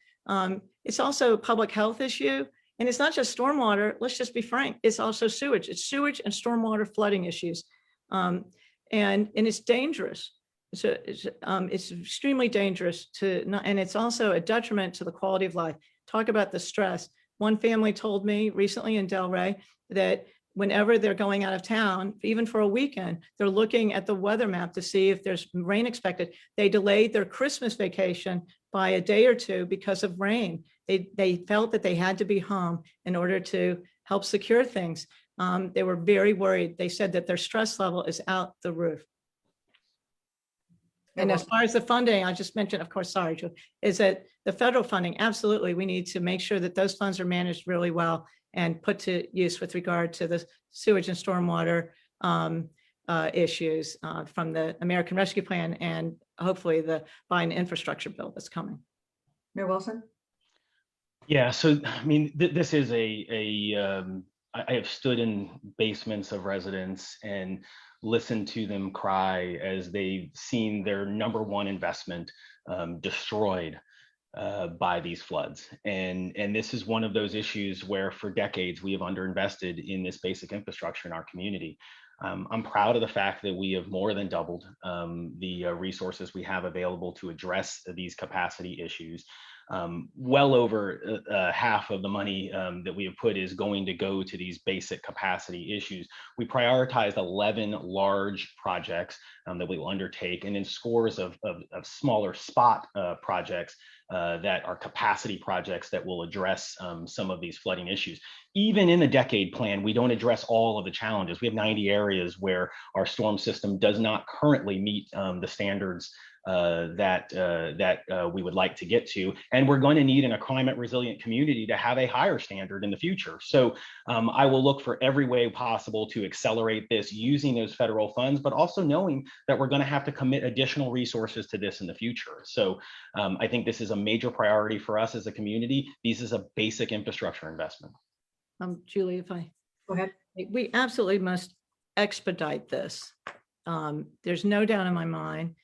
It's also a public health issue. And it's not just stormwater. Let's just be frank. It's also sewage. It's sewage and stormwater flooding issues. And it's dangerous. It's extremely dangerous and it's also a detriment to the quality of life. Talk about the stress. One family told me recently in Delray that whenever they're going out of town, even for a weekend, they're looking at the weather map to see if there's rain expected. They delayed their Christmas vacation by a day or two because of rain. They felt that they had to be home in order to help secure things. They were very worried. They said that their stress level is out the roof. And as far as the funding, I just mentioned, of course, sorry, Joe, is that the federal funding, absolutely, we need to make sure that those funds are managed really well and put to use with regard to the sewage and stormwater issues from the American Rescue Plan and hopefully the Biden infrastructure bill that's coming. Mayor Wilson? Yeah, so I mean, this is I have stood in basements of residents and listened to them cry as they've seen their #1 investment destroyed by these floods. And this is one of those issues where for decades we have underinvested in this basic infrastructure in our community. I'm proud of the fact that we have more than doubled the resources we have available to address these capacity issues. well over half of the money that we have put is going to go to these basic capacity issues. We prioritized 11 large projects that we will undertake, and then scores of smaller spot projects that are capacity projects that will address some of these flooding issues. Even in the decade plan, we don't address all of the challenges. We have 90 areas where our storm system does not currently meet the standards that we would like to get to, and we're going to need in a climate resilient community to have a higher standard in the future. So I will look for every way possible to accelerate this using those federal funds, but also knowing that we're going to have to commit additional resources to this in the future. So I think this is a major priority for us as a community. This is a basic infrastructure investment. Julie, if I Go ahead. we absolutely must expedite this. There's no doubt in my mind.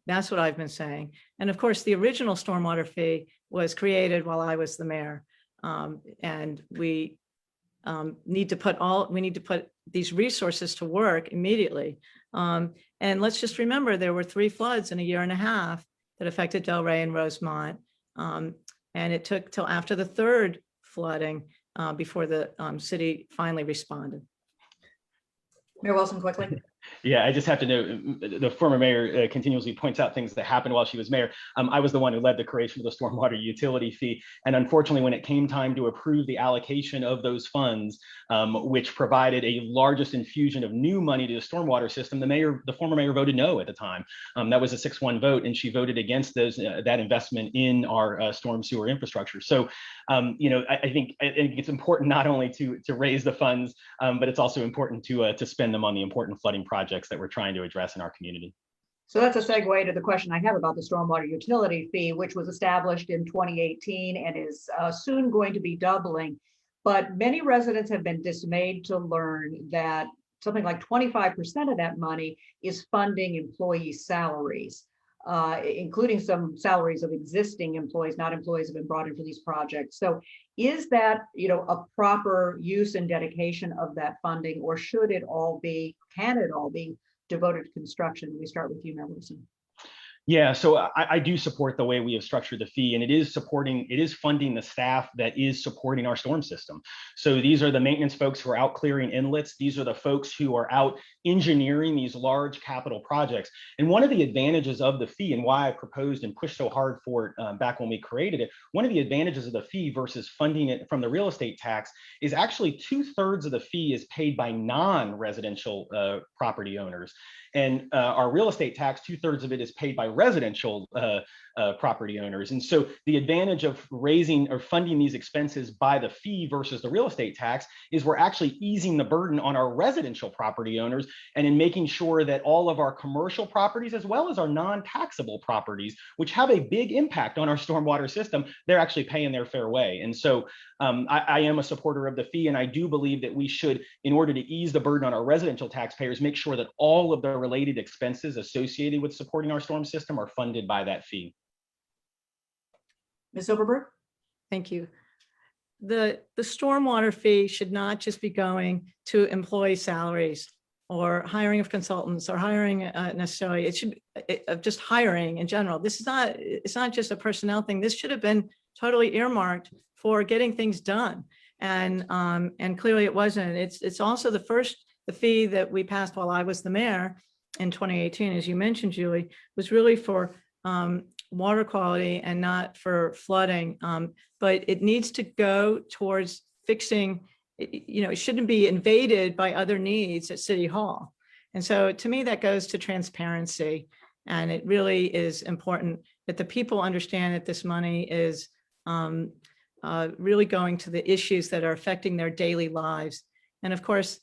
That's what I've been saying. And of course, the original stormwater fee was created while I was the mayor. And we need to put these resources to work immediately. And let's just remember, there were 3 floods in a year and a half that affected Delray and Rosemont. And it took till after the 3rd flooding before the city finally responded. Mayor Wilson, quickly. Yeah, I just have to note, the former mayor continuously points out things that happened while she was mayor. I was the one who led the creation of the stormwater utility fee. And unfortunately, when it came time to approve the allocation of those funds, which provided a largest infusion of new money to the stormwater system, the former mayor voted no at the time. That was a 6-1 vote, and she voted against those that investment in our storm sewer infrastructure. So, I think it's important not only to raise the funds, but it's also important to spend them on the important flooding projects that we're trying to address in our community. So that's a segue to the question I have about the stormwater utility fee, which was established in 2018 and is soon going to be doubling. But many residents have been dismayed to learn that something like 25% of that money is funding employee salaries, including some salaries of existing employees, not employees who have been brought in for these projects. So is that, a proper use and dedication of that funding, or can it all be devoted to construction? We start with you, Mayor Wilson. Yeah, so I do support the way we have structured the fee, and it is funding the staff that is supporting our storm system. So these are the maintenance folks who are out clearing inlets. These are the folks who are out engineering these large capital projects. And one of the advantages of the fee, and why I proposed and pushed so hard for it back when we created it, one of the advantages of the fee versus funding it from the real estate tax is actually 2/3 of the fee is paid by non-residential property owners. And our real estate tax, 2/3 of it is paid by residential property owners. And so the advantage of raising or funding these expenses by the fee versus the real estate tax is we're actually easing the burden on our residential property owners, and in making sure that all of our commercial properties, as well as our non-taxable properties, which have a big impact on our stormwater system, they're actually paying their fair way. And so I am a supporter of the fee, and I do believe that we should, in order to ease the burden on our residential taxpayers, make sure that all of the related expenses associated with supporting our storm system are funded by that fee. Ms. Silberberg? Thank you. The stormwater fee should not just be going to employee salaries or hiring of consultants or hiring necessarily. It should just hiring in general. It's not just a personnel thing. This should have been totally earmarked for getting things done. And clearly it wasn't. It's also the fee that we passed while I was the mayor in 2018, as you mentioned, Julie, was really for water quality and not for flooding. But it needs to go towards fixing, it shouldn't be invaded by other needs at City Hall. And so to me, that goes to transparency. And it really is important that the people understand that this money is really going to the issues that are affecting their daily lives. And of course,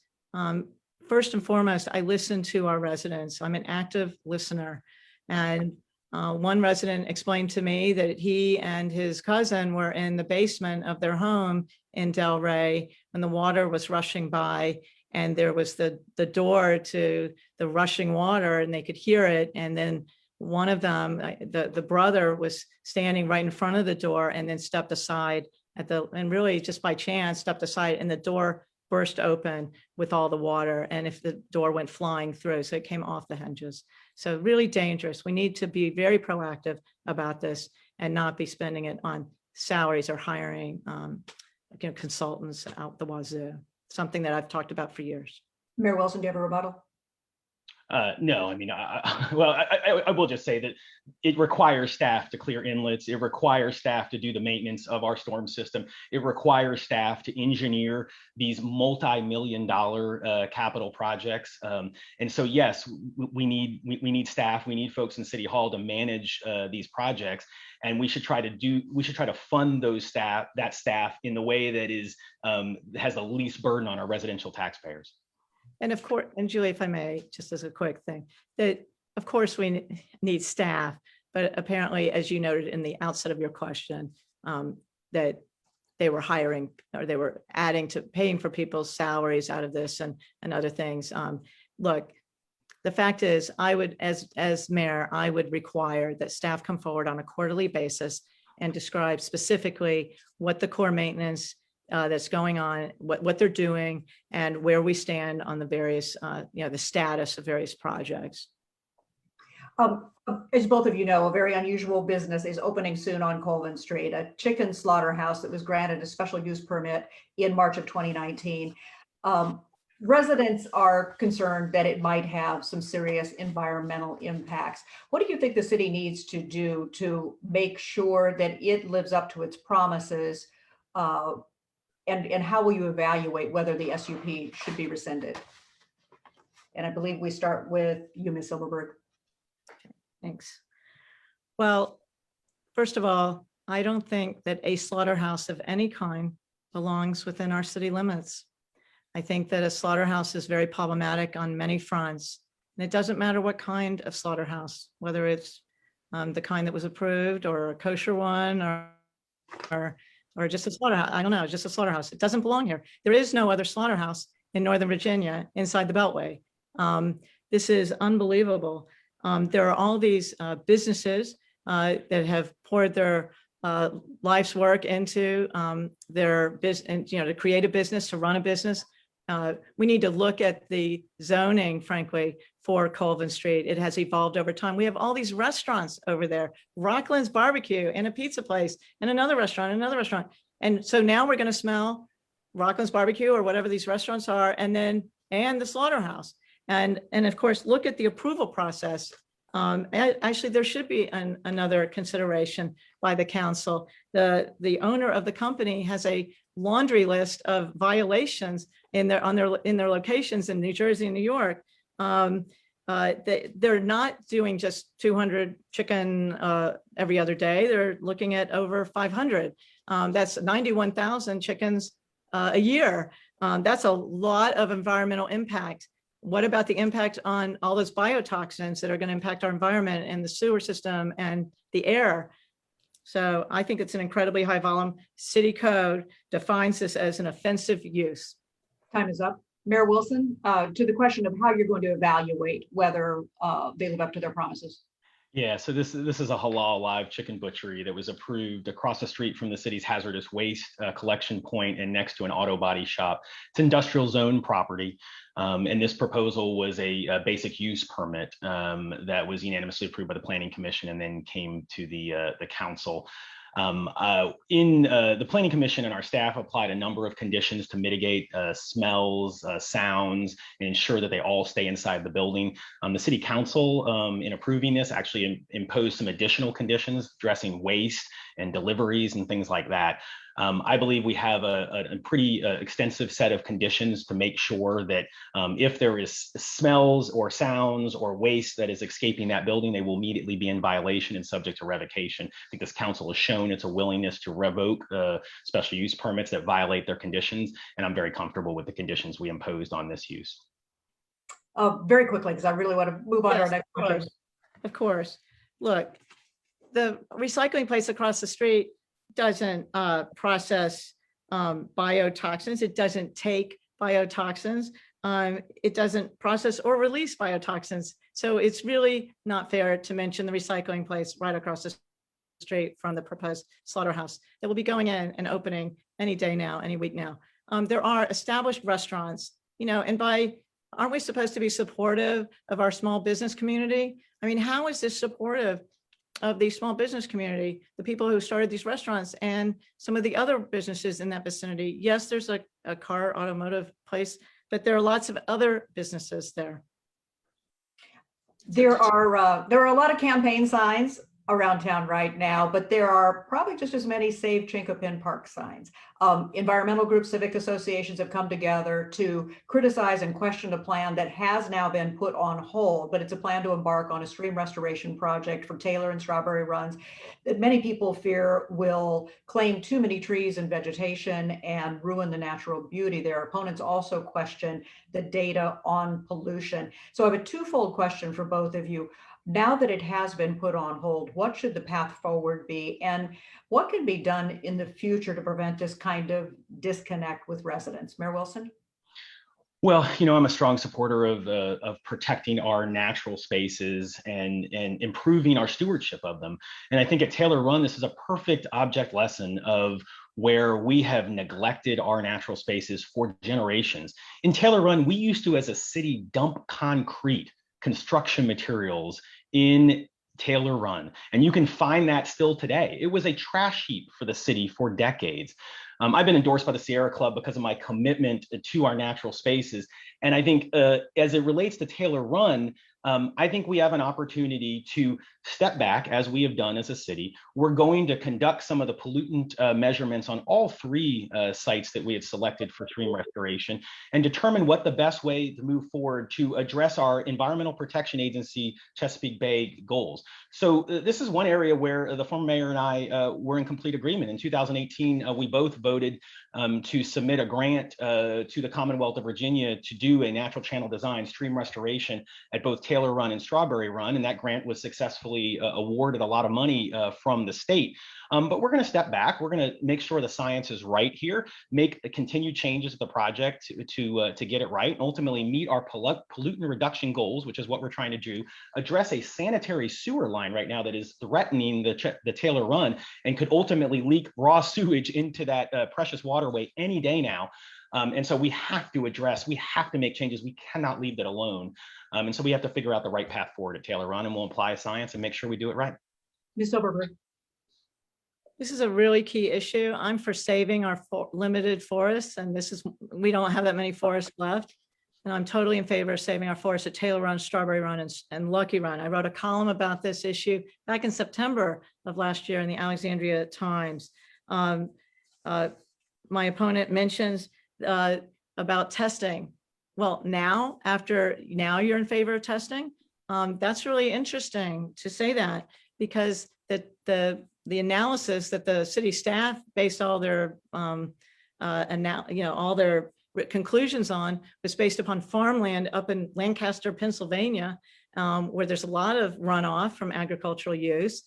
first and foremost, I listen to our residents. I'm an active listener. And one resident explained to me that he and his cousin were in the basement of their home in Delray when the water was rushing by, and there was the door to the rushing water, and they could hear it. And then one of them, the brother, was standing right in front of the door and then stepped aside and really just by chance stepped aside, and the door burst open with all the water, and if the door went flying through, so it came off the hinges. So really dangerous. We need to be very proactive about this. and not be spending it on salaries or hiring consultants out the wazoo, something that I've talked about for years. Mayor Wilson, do you have a rebuttal? No, I mean, I will just say that it requires staff to clear inlets. It requires staff to do the maintenance of our storm system. It requires staff to engineer these multi-million-dollar capital projects. And so, yes, we need staff. We need folks in City Hall to manage these projects. And we should try to fund that staff in the way that has the least burden on our residential taxpayers. And of course, and Julie, if I may, just as a quick thing, that of course we need staff, but apparently, as you noted in the outset of your question, that they were hiring or they were adding to paying for people's salaries out of this and other things. Look, the fact is, I would, as mayor, I would require that staff come forward on a quarterly basis and describe specifically what the core maintenance that's going on, what they're doing, and where we stand on the various, the status of various projects. As both of you know, a very unusual business is opening soon on Colvin Street, a chicken slaughterhouse that was granted a special use permit in March of 2019. Residents are concerned that it might have some serious environmental impacts. What do you think the city needs to do to make sure that it lives up to its promises? And how will you evaluate whether the SUP should be rescinded? And I believe we start with you, Ms. Silberberg. Thanks. Well, first of all, I don't think that a slaughterhouse of any kind belongs within our city limits. I think that a slaughterhouse is very problematic on many fronts. And it doesn't matter what kind of slaughterhouse, whether it's the kind that was approved or a kosher one or just a slaughterhouse. I don't know, just a slaughterhouse. It doesn't belong here. There is no other slaughterhouse in Northern Virginia inside the Beltway. This is unbelievable. There are all these businesses that have poured their life's work into their business, to create a business, to run a business. We need to look at the zoning, frankly, for Colvin Street. It has evolved over time. We have all these restaurants over there, Rockland's Barbecue and a pizza place and another restaurant. And so now we're going to smell Rockland's Barbecue or whatever these restaurants are, and the slaughterhouse. And of course, look at the approval process. Actually, there should be another consideration by the council. The owner of the company has a laundry list of violations in their locations in New Jersey and New York. They're not doing just 200 chicken every other day. They're looking at over 500. That's 91,000 chickens a year. That's a lot of environmental impact. What about the impact on all those biotoxins that are going to impact our environment and the sewer system and the air? So I think it's an incredibly high volume. City code defines this as an offensive use. Time is up. Mayor Wilson, to the question of how you're going to evaluate whether they live up to their promises. Yeah, so this is a halal live chicken butchery that was approved across the street from the city's hazardous waste collection point and next to an auto body shop. It's industrial zone property. And this proposal was a basic use permit that was unanimously approved by the Planning Commission and then came to the council. The Planning Commission and our staff applied a number of conditions to mitigate smells, sounds, and ensure that they all stay inside the building. The City Council, in approving this, actually imposed some additional conditions addressing waste and deliveries and things like that. I believe we have a pretty extensive set of conditions to make sure that if there is smells or sounds or waste that is escaping that building, they will immediately be in violation and subject to revocation. I think this council has shown its a willingness to revoke special use permits that violate their conditions, and I'm very comfortable with the conditions we imposed on this use. Very quickly, because I really want to move on to our next question. Of course. Look, the recycling place across the street doesn't process biotoxins. It doesn't take biotoxins. It doesn't process or release biotoxins. So it's really not fair to mention the recycling place right across the street from the proposed slaughterhouse that will be going in and opening any day now, any week now. There are established restaurants, and aren't we supposed to be supportive of our small business community? I mean, how is this supportive of the small business community, the people who started these restaurants and some of the other businesses in that vicinity. Yes, there's a car automotive place, but there are lots of other businesses there. There are a lot of campaign signs around town right now, but there are probably just as many Save Chinkopin Park signs. Environmental groups, civic associations have come together to criticize and question a plan that has now been put on hold, but it's a plan to embark on a stream restoration project for Taylor and Strawberry Runs that many people fear will claim too many trees and vegetation and ruin the natural beauty. Their opponents also question the data on pollution. So I have a twofold question for both of you. Now that it has been put on hold, what should the path forward be? And what can be done in the future to prevent this kind of disconnect with residents? Mayor Wilson? Well, I'm a strong supporter of protecting our natural spaces and improving our stewardship of them. And I think at Taylor Run, this is a perfect object lesson of where we have neglected our natural spaces for generations. In Taylor Run, we used to, as a city, dump concrete, construction materials in Taylor Run, and you can find that still today. It was a trash heap for the city for decades. I've been endorsed by the Sierra Club because of my commitment to our natural spaces. And I think as it relates to Taylor Run, I think we have an opportunity to step back, as we have done as a city. We're going to conduct some of the pollutant measurements on all three sites that we have selected for stream restoration and determine what the best way to move forward to address our Environmental Protection Agency Chesapeake Bay goals. So this is one area where the former mayor and I were in complete agreement. In 2018, we both voted to submit a grant to the Commonwealth of Virginia to do a natural channel design stream restoration at both Taylor Run and Strawberry Run, and that grant was successfully awarded a lot of money from the state. But we're going to step back. We're going to make sure the science is right here, make continued changes to the project to get it right, and ultimately meet our pollutant reduction goals, which is what we're trying to do, address a sanitary sewer line right now that is threatening the Taylor Run and could ultimately leak raw sewage into that precious waterway any day now. And so we have to make changes. We cannot leave that alone. And so we have to figure out the right path forward at Taylor Run, and we'll apply science and make sure we do it right. Ms. Silberberg. This is a really key issue. I'm for saving our limited forests, and we don't have that many forests left. And I'm totally in favor of saving our forests at Taylor Run, Strawberry Run, and Lucky Run. I wrote a column about this issue back in September of last year in the Alexandria Times. My opponent mentions about testing. Well, now you're in favor of testing. That's really interesting to say that, because the analysis that the city staff based all their all their conclusions on was based upon farmland up in Lancaster, Pennsylvania, where there's a lot of runoff from agricultural use.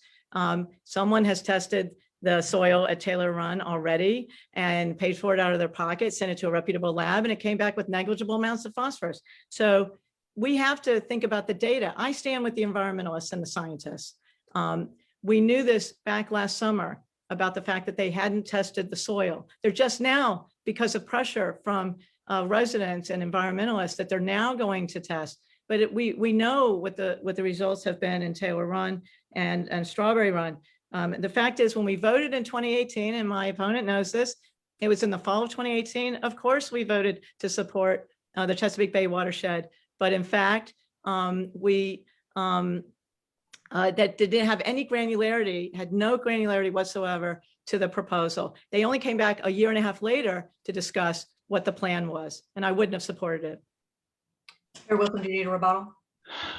Someone has tested the soil at Taylor Run already and paid for it out of their pocket, sent it to a reputable lab, and it came back with negligible amounts of phosphorus. So we have to think about the data. I stand with the environmentalists and the scientists. We knew this back last summer about the fact that they hadn't tested the soil. They're just now, because of pressure from residents and environmentalists, that they're now going to test. But we know what the results have been in Taylor Run and Strawberry Run. The fact is, when we voted in 2018, and my opponent knows this, it was in the fall of 2018. Of course, we voted to support the Chesapeake Bay watershed, but in fact, that didn't have any granularity, had no granularity whatsoever to the proposal. They only came back a year and a half later to discuss what the plan was, and I wouldn't have supported it. Mayor Wilson, do you need a rebuttal?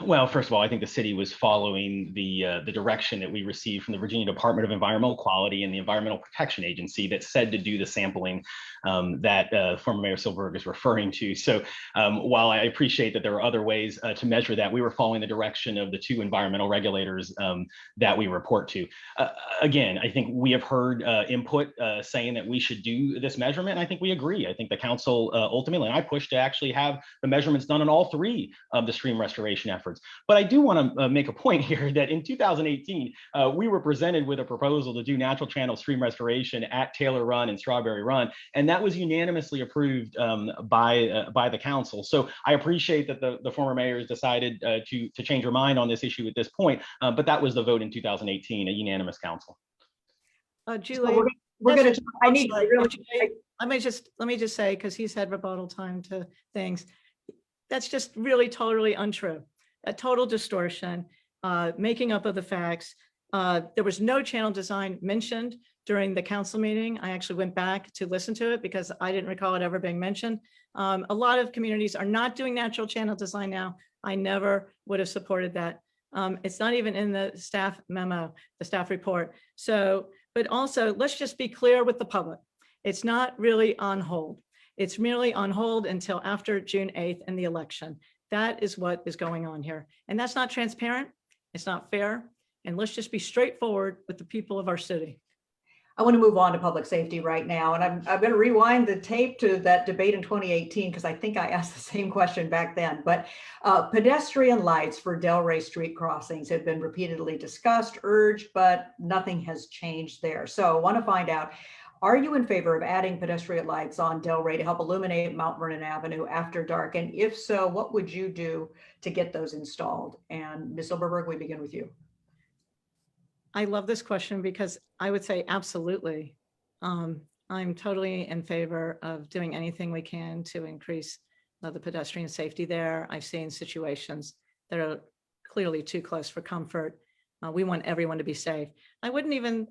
Well, first of all, I think the city was following the direction that we received from the Virginia Department of Environmental Quality and the Environmental Protection Agency that said to do the sampling that former Mayor Silberberg is referring to. So while I appreciate that there are other ways to measure that, we were following the direction of the two environmental regulators that we report to. Again, I think we have heard input saying that we should do this measurement. And I think we agree. I think the council ultimately, and I pushed to actually have the measurements done on all three of the stream restoration restoration efforts. But I do want to make a point here that in 2018, we were presented with a proposal to do natural channel stream restoration at Taylor Run and Strawberry Run, and that was unanimously approved by the council. So I appreciate that the former mayor has decided to change her mind on this issue at this point, but that was the vote in 2018, a unanimous council. Julie, So we're going to. I need sorry, really. let me just say, because he's had rebuttal time to things, that's just really totally untrue. A total distortion, making up of the facts. There was no channel design mentioned during the council meeting. I actually went back to listen to it because I didn't recall it ever being mentioned. A lot of communities are not doing natural channel design now. I never would have supported that. It's not even in the staff memo, the staff report. So, but also let's just be clear with the public. It's not really on hold. It's merely on hold until after June 8th and the election. That is what is going on here. And that's not transparent. It's not fair. And let's just be straightforward with the people of our city. I want to move on to public safety right now. And I'm going to rewind the tape to that debate in 2018, because I think I asked the same question back then. But pedestrian lights for Delray Street crossings have been repeatedly discussed, urged, but nothing has changed there. So I want to find out, are you in favor of adding pedestrian lights on Delray to help illuminate Mount Vernon Avenue after dark? And if so, what would you do to get those installed? And Ms. Silberberg, we begin with you. I love this question because I would say absolutely. I'm totally in favor of doing anything we can to increase the pedestrian safety there. I've seen situations that are clearly too close for comfort. We want everyone to be safe. I wouldn't even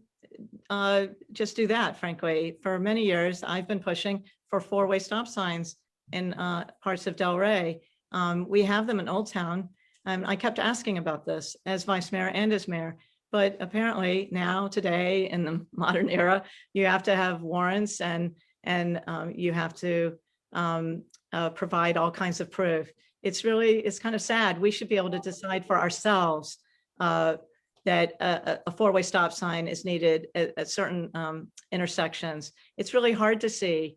just do that, frankly. For many years, I've been pushing for four-way stop signs in parts of Delray. We have them in Old Town. I kept asking about this as vice mayor and as mayor. But apparently now, today, in the modern era, you have to have warrants and you have to provide all kinds of proof. It's kind of sad. We should be able to decide for ourselves that a four-way stop sign is needed at certain intersections. It's really hard to see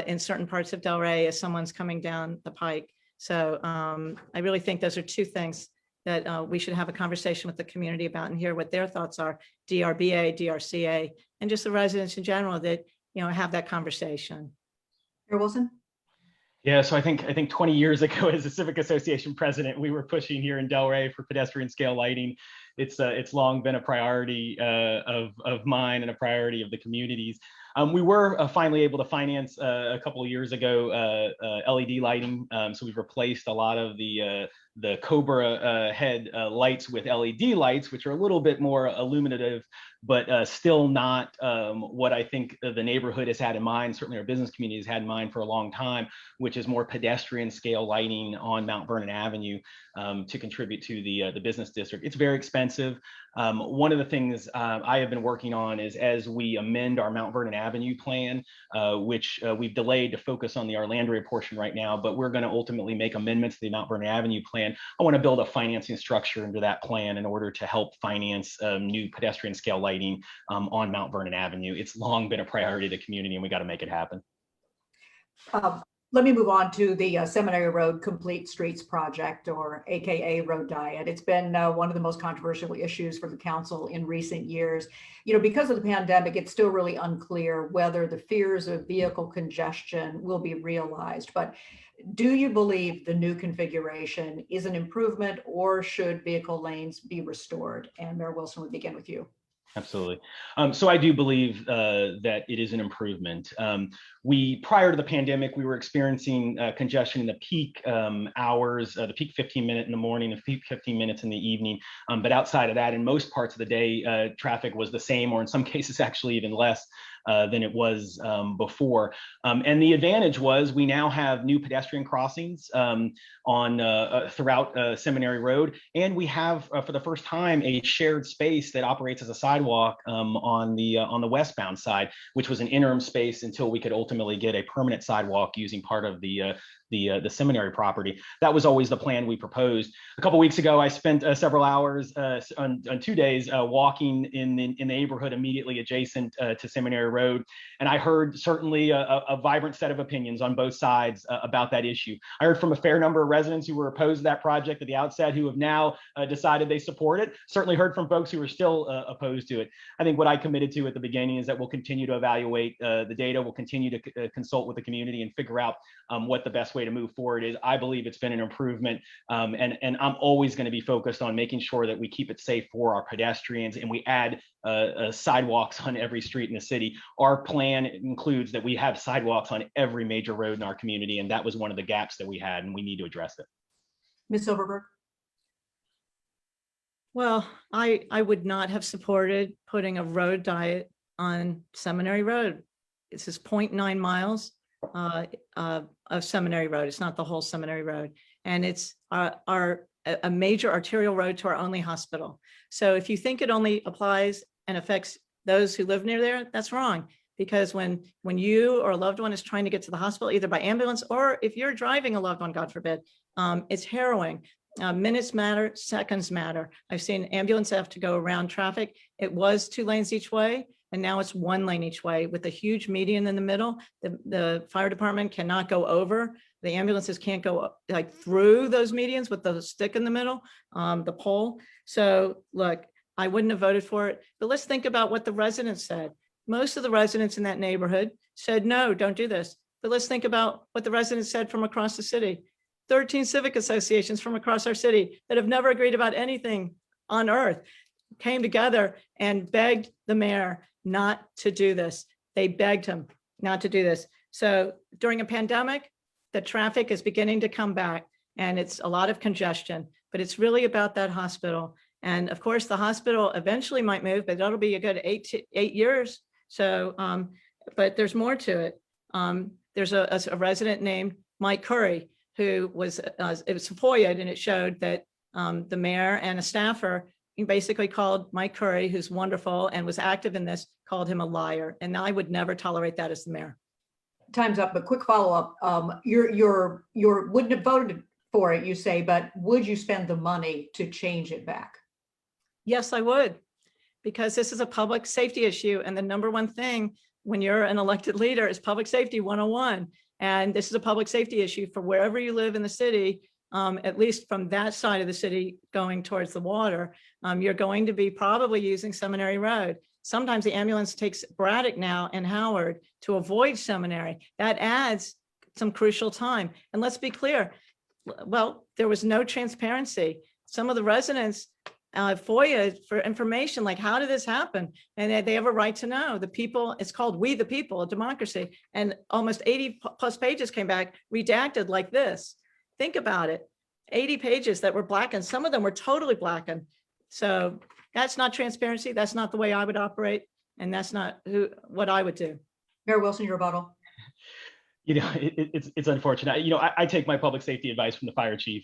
in certain parts of Delray as someone's coming down the pike. So I really think those are two things that we should have a conversation with the community about and hear what their thoughts are, DRBA, DRCA, and just the residents in general that, have that conversation. Mayor Wilson? Yeah, so I think 20 years ago as a civic association president, we were pushing here in Delray for pedestrian scale lighting. It's long been a priority of mine and a priority of the communities. We were finally able to finance a couple of years ago LED lighting. So we've replaced a lot of the Cobra head lights with LED lights, which are a little bit more illuminative, but still not what I think the neighborhood has had in mind. Certainly our business community has had in mind for a long time, which is more pedestrian scale lighting on Mount Vernon Avenue to contribute to the business district. It's very expensive. One of the things I have been working on is as we amend our Mount Vernon Avenue plan, which we've delayed to focus on the Alexandria portion right now, but we're going to ultimately make amendments to the Mount Vernon Avenue plan. I want to build a financing structure into that plan in order to help finance new pedestrian scale lighting on Mount Vernon Avenue. It's long been a priority of the community, and we got to make it happen. Let me move on to the Seminary Road Complete Streets Project, or AKA Road Diet. It's been one of the most controversial issues for the council in recent years. Because of the pandemic, it's still really unclear whether the fears of vehicle congestion will be realized. But do you believe the new configuration is an improvement, or should vehicle lanes be restored? And Mayor Wilson, we begin with you. Absolutely. So I do believe that it is an improvement. Prior to the pandemic, we were experiencing congestion in the peak hours, the peak 15-minute in the morning, the peak 15 minutes in the evening. But outside of that, in most parts of the day, traffic was the same, or in some cases actually even less than it was before. And the advantage was we now have new pedestrian crossings throughout Seminary Road, and we have for the first time a shared space that operates as a sidewalk on the westbound side, which was an interim space until we could ultimately get a permanent sidewalk using part of the the seminary property. That was always the plan we proposed. A couple weeks ago, I spent several hours on 2 days walking in the neighborhood immediately adjacent to Seminary Road, and I heard certainly a vibrant set of opinions on both sides about that issue. I heard from a fair number of residents who were opposed to that project at the outset, who have now decided they support it. Certainly heard from folks who are still opposed to it. I think what I committed to at the beginning is that we'll continue to evaluate the data, we'll continue to consult with the community and figure out what the best way to move forward is. I believe it's been an improvement, and I'm always going to be focused on making sure that we keep it safe for our pedestrians and we add sidewalks on every street in the city. Our plan includes that we have sidewalks on every major road in our community, and that was one of the gaps that we had, and we need to address it. Ms. Silberberg? Well, I would not have supported putting a road diet on Seminary Road. This is 0.9 miles of Seminary Road. It's not the whole Seminary Road. And it's a major arterial road to our only hospital. So if you think it only applies and affects those who live near there, that's wrong. Because when you or a loved one is trying to get to the hospital, either by ambulance or if you're driving a loved one, God forbid, it's harrowing. Minutes matter, seconds matter. I've seen ambulance have to go around traffic. It was 2 lanes each way, and now it's 1 lane each way with a huge median in the middle. The fire department cannot go over. The ambulances can't go like through those medians with the stick in the middle, the pole. So look, I wouldn't have voted for it, but let's think about what the residents said. Most of the residents in that neighborhood said, no, don't do this. But let's think about what the residents said from across the city. 13 civic associations from across our city that have never agreed about anything on earth came together and begged the mayor not to do this. They begged him not to do this. So during a pandemic, the traffic is beginning to come back and it's a lot of congestion, but it's really about that hospital. And of course, the hospital eventually might move, but that'll be a good 8 years. So, but there's more to it. There's a resident named Mike Carey, who was, it was FOIA'd, and it showed that the mayor and a staffer basically called Mike Carey, who's wonderful and was active in this, called him a liar. And I would never tolerate that as the mayor. Time's up, but quick follow-up. You wouldn't have voted for it, you say, but would you spend the money to change it back? Yes, I would, because this is a public safety issue. And the number one thing when you're an elected leader is public safety 101. And this is a public safety issue for wherever you live in the city, at least from that side of the city going towards the water. You're going to be probably using Seminary Road. Sometimes the ambulance takes Braddock now and Howard to avoid Seminary. That adds some crucial time. And let's be clear, well, there was no transparency. Some of the residents FOIA for information, like how did this happen? And they have a right to know. The people, it's called We the People, a democracy. And almost 80 plus pages came back redacted like this. Think about it, 80 pages that were blackened. Some of them were totally blackened. So that's not transparency. That's not the way I would operate. And that's not what I would do. Mayor Wilson, your rebuttal. You know, it's unfortunate. You know, I take my public safety advice from the fire chief.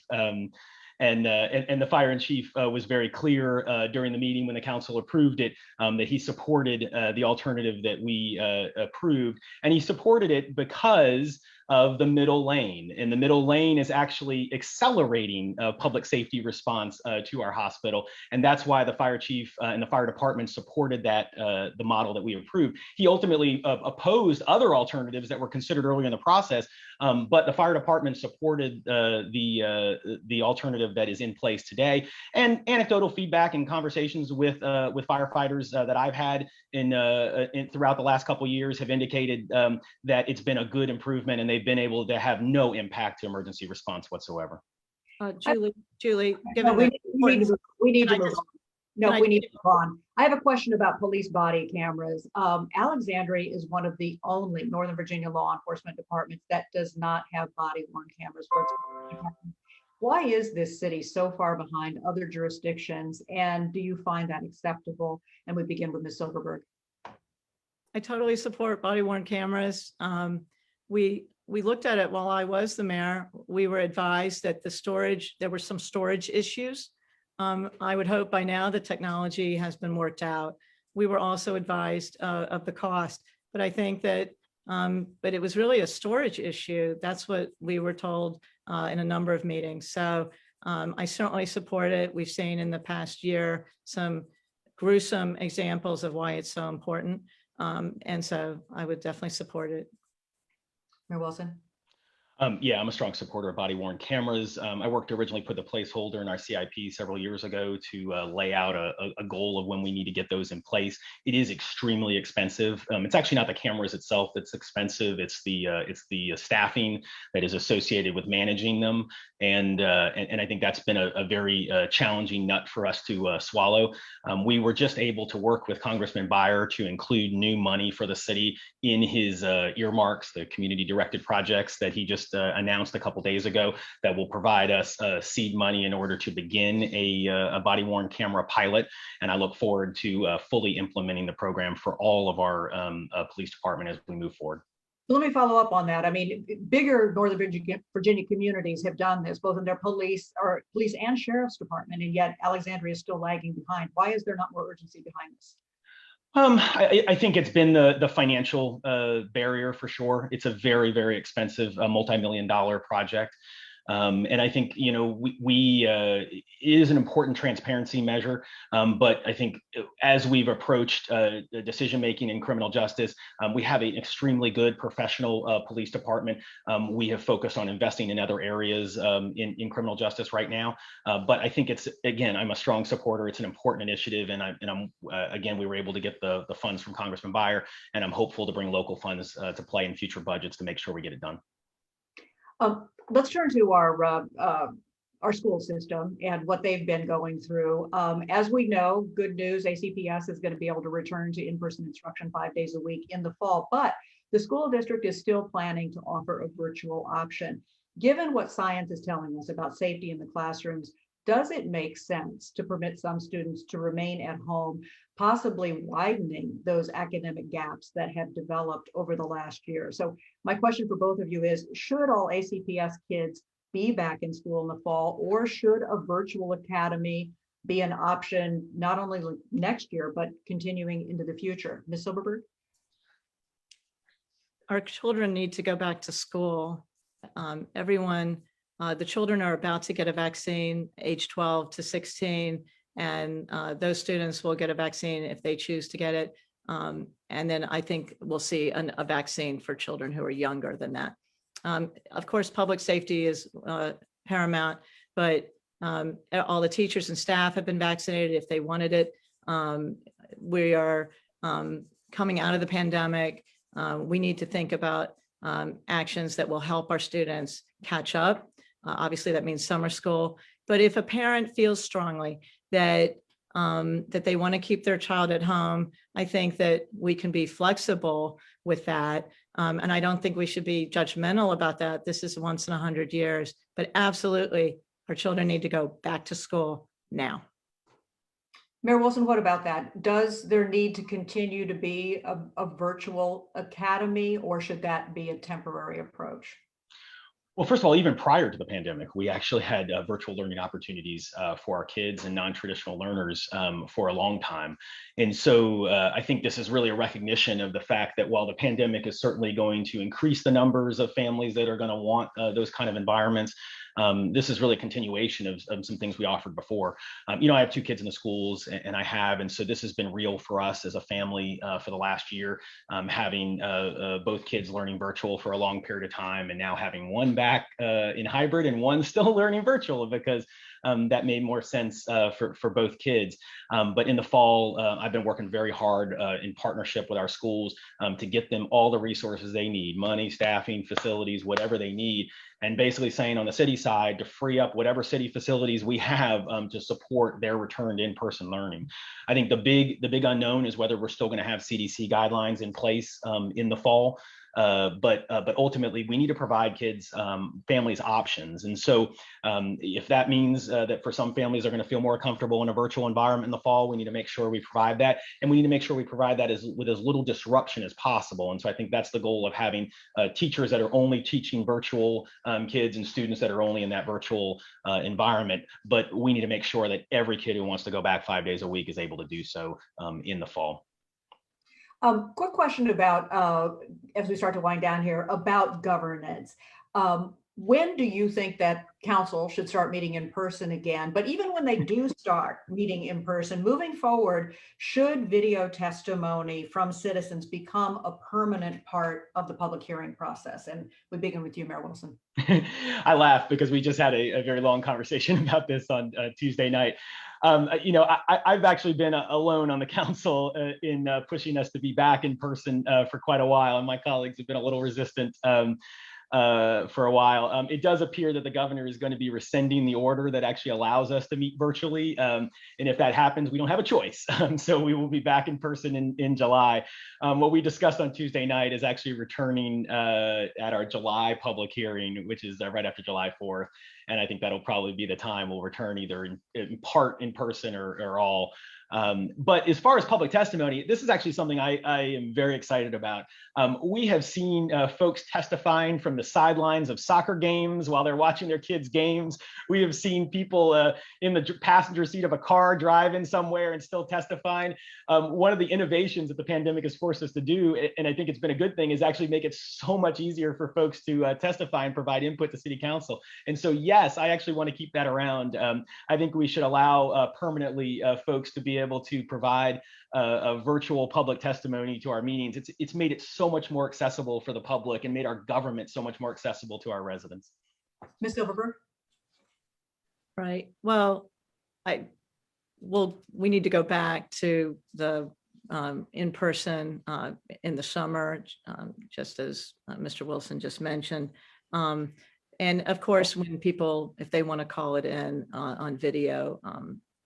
And the fire in chief was very clear during the meeting when the council approved it that he supported the alternative that we approved, and he supported it because of the middle lane. And the middle lane is actually accelerating public safety response to our hospital. And that's why the fire chief and the fire department supported that, the model that we approved. He ultimately opposed other alternatives that were considered earlier in the process, but the fire department supported the alternative that is in place today. And anecdotal feedback and conversations with firefighters that I've had in throughout the last couple of years have indicated that it's been a good improvement, and they've been able to have no impact to emergency response whatsoever. Julie, No, we need to move on. I have a question about police body cameras. Alexandria is one of the only Northern Virginia law enforcement departments that does not have body-worn cameras for its department. Why is this city so far behind other jurisdictions? And do you find that acceptable? And we begin with Ms. Silberberg. I totally support body-worn cameras. We looked at it while I was the mayor. We were advised that there were some storage issues. I would hope by now the technology has been worked out. We were also advised of the cost, but I think that but it was really a storage issue. That's what we were told in a number of meetings. So I certainly support it. We've seen in the past year some gruesome examples of why it's so important. And so I would definitely support it. Mayor Wilson. Yeah, I'm a strong supporter of body worn cameras. I worked to originally put the placeholder in our CIP several years ago to lay out a goal of when we need to get those in place. It is extremely expensive. It's actually not the cameras itself that's expensive. It's the staffing that is associated with managing them. And I think that's been a very challenging nut for us to swallow. We were just able to work with Congressman Byer to include new money for the city in his earmarks, the community directed projects that he just announced a couple days ago, that will provide us seed money in order to begin a body worn camera pilot. And I look forward to fully implementing the program for all of our police department as we move forward. Let me follow up on that. I mean, bigger Northern Virginia communities have done this, both in their police and sheriff's department, and yet Alexandria is still lagging behind. Why is there not more urgency behind this? I think it's been the financial barrier for sure. It's a very, very expensive multi-million-dollar project. And I think, you know, it is an important transparency measure, but I think as we've approached decision-making in criminal justice, we have an extremely good professional police department. We have focused on investing in other areas in criminal justice right now. But I think again, I'm a strong supporter. It's an important initiative. And again, we were able to get the funds from Congressman Byer, and I'm hopeful to bring local funds to play in future budgets to make sure we get it done. Let's turn to our school system and what they've been going through. As we know, good news, ACPS is going to be able to return to in-person instruction 5 days a week in the fall, but the school district is still planning to offer a virtual option. Given what science is telling us about safety in the classrooms, does it make sense to permit some students to remain at home, possibly widening those academic gaps that have developed over the last year? So my question for both of you is, should all ACPS kids be back in school in the fall, or should a virtual academy be an option not only next year, but continuing into the future? Ms. Silberberg? Our children need to go back to school. The children are about to get a vaccine, age 12 to 16, and those students will get a vaccine if they choose to get it. And then I think we'll see a vaccine for children who are younger than that. Of course, public safety is paramount, but all the teachers and staff have been vaccinated if they wanted it. We are coming out of the pandemic. We need to think about actions that will help our students catch up. Obviously, that means summer school. But if a parent feels strongly that they want to keep their child at home, I think that we can be flexible with that. And I don't think we should be judgmental about that. This is once in 100 years, but absolutely, our children need to go back to school now. Mayor Wilson, what about that? Does there need to continue to be a virtual academy, or should that be a temporary approach? Well, first of all, even prior to the pandemic, we actually had virtual learning opportunities for our kids and non-traditional learners for a long time. And so I think this is really a recognition of the fact that while the pandemic is certainly going to increase the numbers of families that are going to want those kind of environments, this is really a continuation of some things we offered before. You know, I have 2 kids in the schools, and so this has been real for us as a family for the last year, having both kids learning virtual for a long period of time, and now having one back in hybrid and one still learning virtual, because that made more sense for both kids. But in the fall, I've been working very hard in partnership with our schools to get them all the resources they need, money, staffing, facilities, whatever they need, and basically saying on the city side to free up whatever city facilities we have to support their return to in-person learning. I think the big unknown is whether we're still going to have CDC guidelines in place in the fall. But ultimately, we need to provide kids, families options. And so if that means that for some families are going to feel more comfortable in a virtual environment in the fall, we need to make sure we provide that. And we need to make sure we provide that with as little disruption as possible. And so I think that's the goal of having teachers that are only teaching virtual kids and students that are only in that virtual environment. But we need to make sure that every kid who wants to go back 5 days a week is able to do so in the fall. Quick question about, as we start to wind down here, about governance. When do you think that council should start meeting in person again? But even when they do start meeting in person, moving forward, should video testimony from citizens become a permanent part of the public hearing process? And we begin with you, Mayor Wilson. I laugh because we just had a very long conversation about this on Tuesday night. I've actually been alone on the council in pushing us to be back in person for quite a while, and my colleagues have been a little resistant for a while. It does appear that the governor is going to be rescinding the order that actually allows us to meet virtually. And if that happens, we don't have a choice. So we will be back in person in July. What we discussed on Tuesday night is actually returning at our July public hearing, which is right after July 4th. And I think that'll probably be the time we'll return either in part in person or all. But as far as public testimony, this is actually something I am very excited about. We have seen folks testifying from the sidelines of soccer games while they're watching their kids' games. We have seen people in the passenger seat of a car driving somewhere and still testifying. One of the innovations that the pandemic has forced us to do, and I think it's been a good thing, is actually make it so much easier for folks to testify and provide input to city council. And so, yes, I actually want to keep that around. I think we should allow permanently folks to be able to provide a virtual public testimony to our meetings. It's made it so much more accessible for the public and made our government so much more accessible to our residents. Ms. Silberberg? Right. Well, we need to go back to the in-person in the summer, just as Mr. Wilson just mentioned. And of course, when people, if they want to call it in on video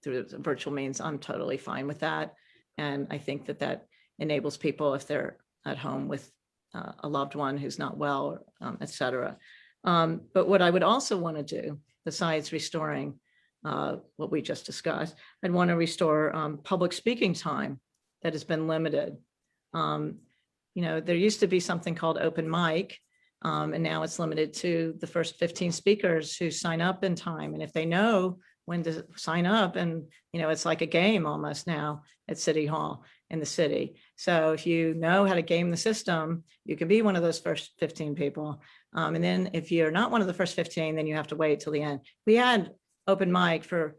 through the virtual means, I'm totally fine with that. And I think that enables people, if they're at home with a loved one who's not well, et cetera. But what I would also want to do, besides restoring what we just discussed, I'd want to restore public speaking time that has been limited. There used to be something called open mic, and now it's limited to the first 15 speakers who sign up in time. And if they know when to sign up, and it's like a game almost now at City Hall in the city. So if you know how to game the system, you can be one of those first 15 people. And then if you're not one of the first 15, then you have to wait till the end. We had open mic for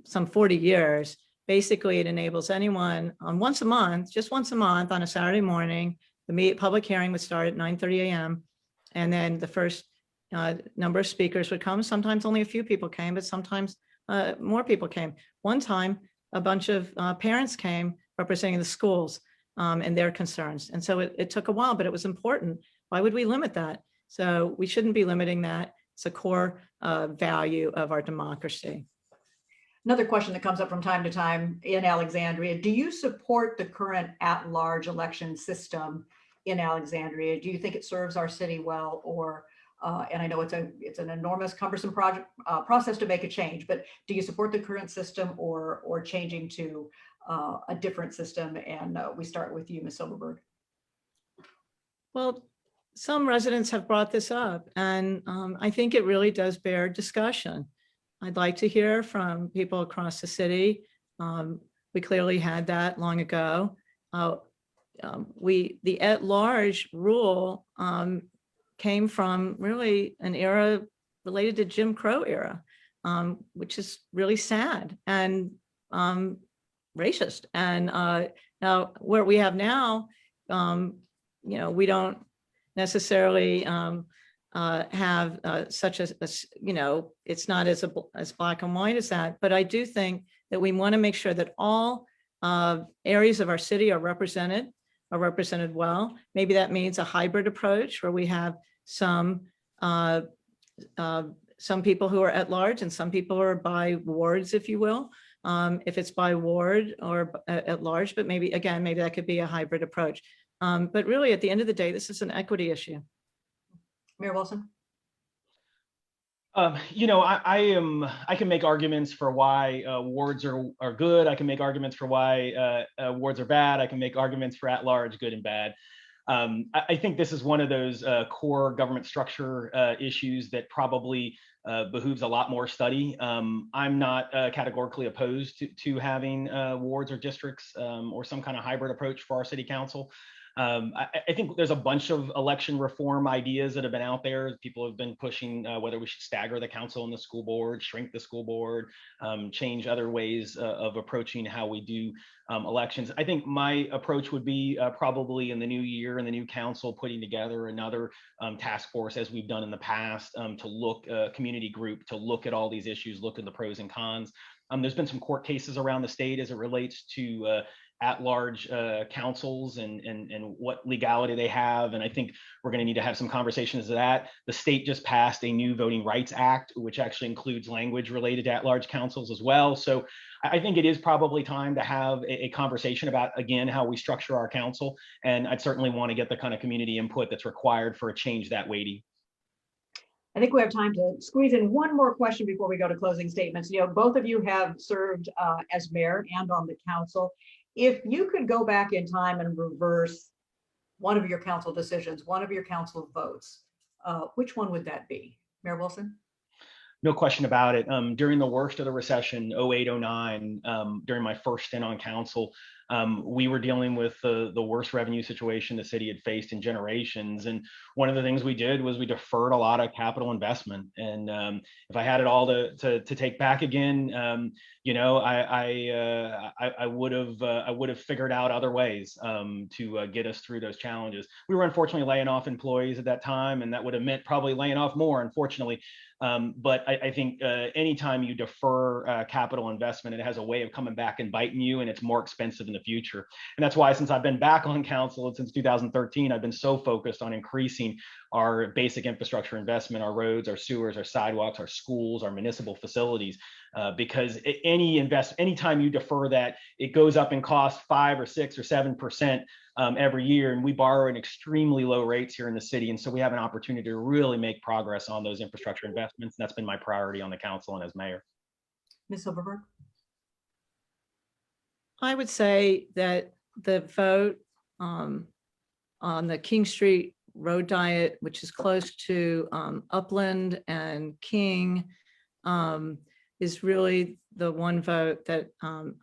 some 40 years. Basically, it enables anyone on once a month, just once a month on a Saturday morning. The public hearing would start at 9:30 a.m. And then the first number of speakers would come. Sometimes only a few people came, but sometimes more people came. One time, a bunch of parents came representing the schools and their concerns. And so it took a while, but it was important. Why would we limit that? So we shouldn't be limiting that. It's a core value of our democracy. Another question that comes up from time to time in Alexandria: do you support the current at-large election system in Alexandria? Do you think it serves our city well, or and I know it's an enormous, cumbersome process to make a change, but do you support the current system or changing to a different system? And we start with you, Ms. Silberberg. Well, some residents have brought this up, and I think it really does bear discussion. I'd like to hear from people across the city. We clearly had that long ago. The at-large rule came from really an era related to Jim Crow era, which is really sad and racist. And now where we have now, we don't necessarily have such a, it's not as black and white as that. But I do think that we want to make sure that all areas of our city are represented well. Maybe that means a hybrid approach where we have some people who are at large and some people are by wards, if you will. If it's by ward or at large, but maybe that could be a hybrid approach. But really, at the end of the day, this is an equity issue. Mayor Wilson? I can make arguments for why wards are good. I can make arguments for why wards are bad. I can make arguments for at-large good and bad. I think this is one of those core government structure issues that probably behooves a lot more study. I'm not categorically opposed to having wards or districts or some kind of hybrid approach for our city council. I think there's a bunch of election reform ideas that have been out there. People have been pushing whether we should stagger the council and the school board, shrink the school board, change other ways of approaching how we do elections. I think my approach would be probably in the new year and the new council putting together another task force, as we've done in the past, to look community group to look at all these issues, look at the pros and cons. There's been some court cases around the state as it relates to at-large councils and what legality they have. And I think we're going to need to have some conversations of that. The state just passed a new Voting Rights Act, which actually includes language related to at-large councils as well. So I think it is probably time to have a conversation about, again, how we structure our council. And I'd certainly want to get the kind of community input that's required for a change that weighty. I think we have time to squeeze in one more question before we go to closing statements. You know, both of you have served as mayor and on the council. If you could go back in time and reverse one of your council decisions, one of your council votes, which one would that be? Mayor Wilson? No question about it. During the worst of the recession, 08, 09, during my first stint on council, we were dealing with the worst revenue situation the city had faced in generations. And one of the things we did was we deferred a lot of capital investment. And if I had it all to take back again, you know, I would have figured out other ways to get us through those challenges. We were unfortunately laying off employees at that time, and that would have meant probably laying off more, unfortunately. But I think anytime you defer capital investment, it has a way of coming back and biting you, and it's more expensive in the future. And that's why, since I've been back on council since 2013, I've been so focused on increasing our basic infrastructure investment, our roads, our sewers, our sidewalks, our schools, our municipal facilities, because anytime you defer that, it goes up in cost 5 or 6 or 7% every year, and we borrow at extremely low rates here in the city. And so we have an opportunity to really make progress on those infrastructure investments. And that's been my priority on the council and as mayor. Ms. Silberberg? I would say that the vote on the King Street Road Diet, which is close to Upland and King, is really the one vote that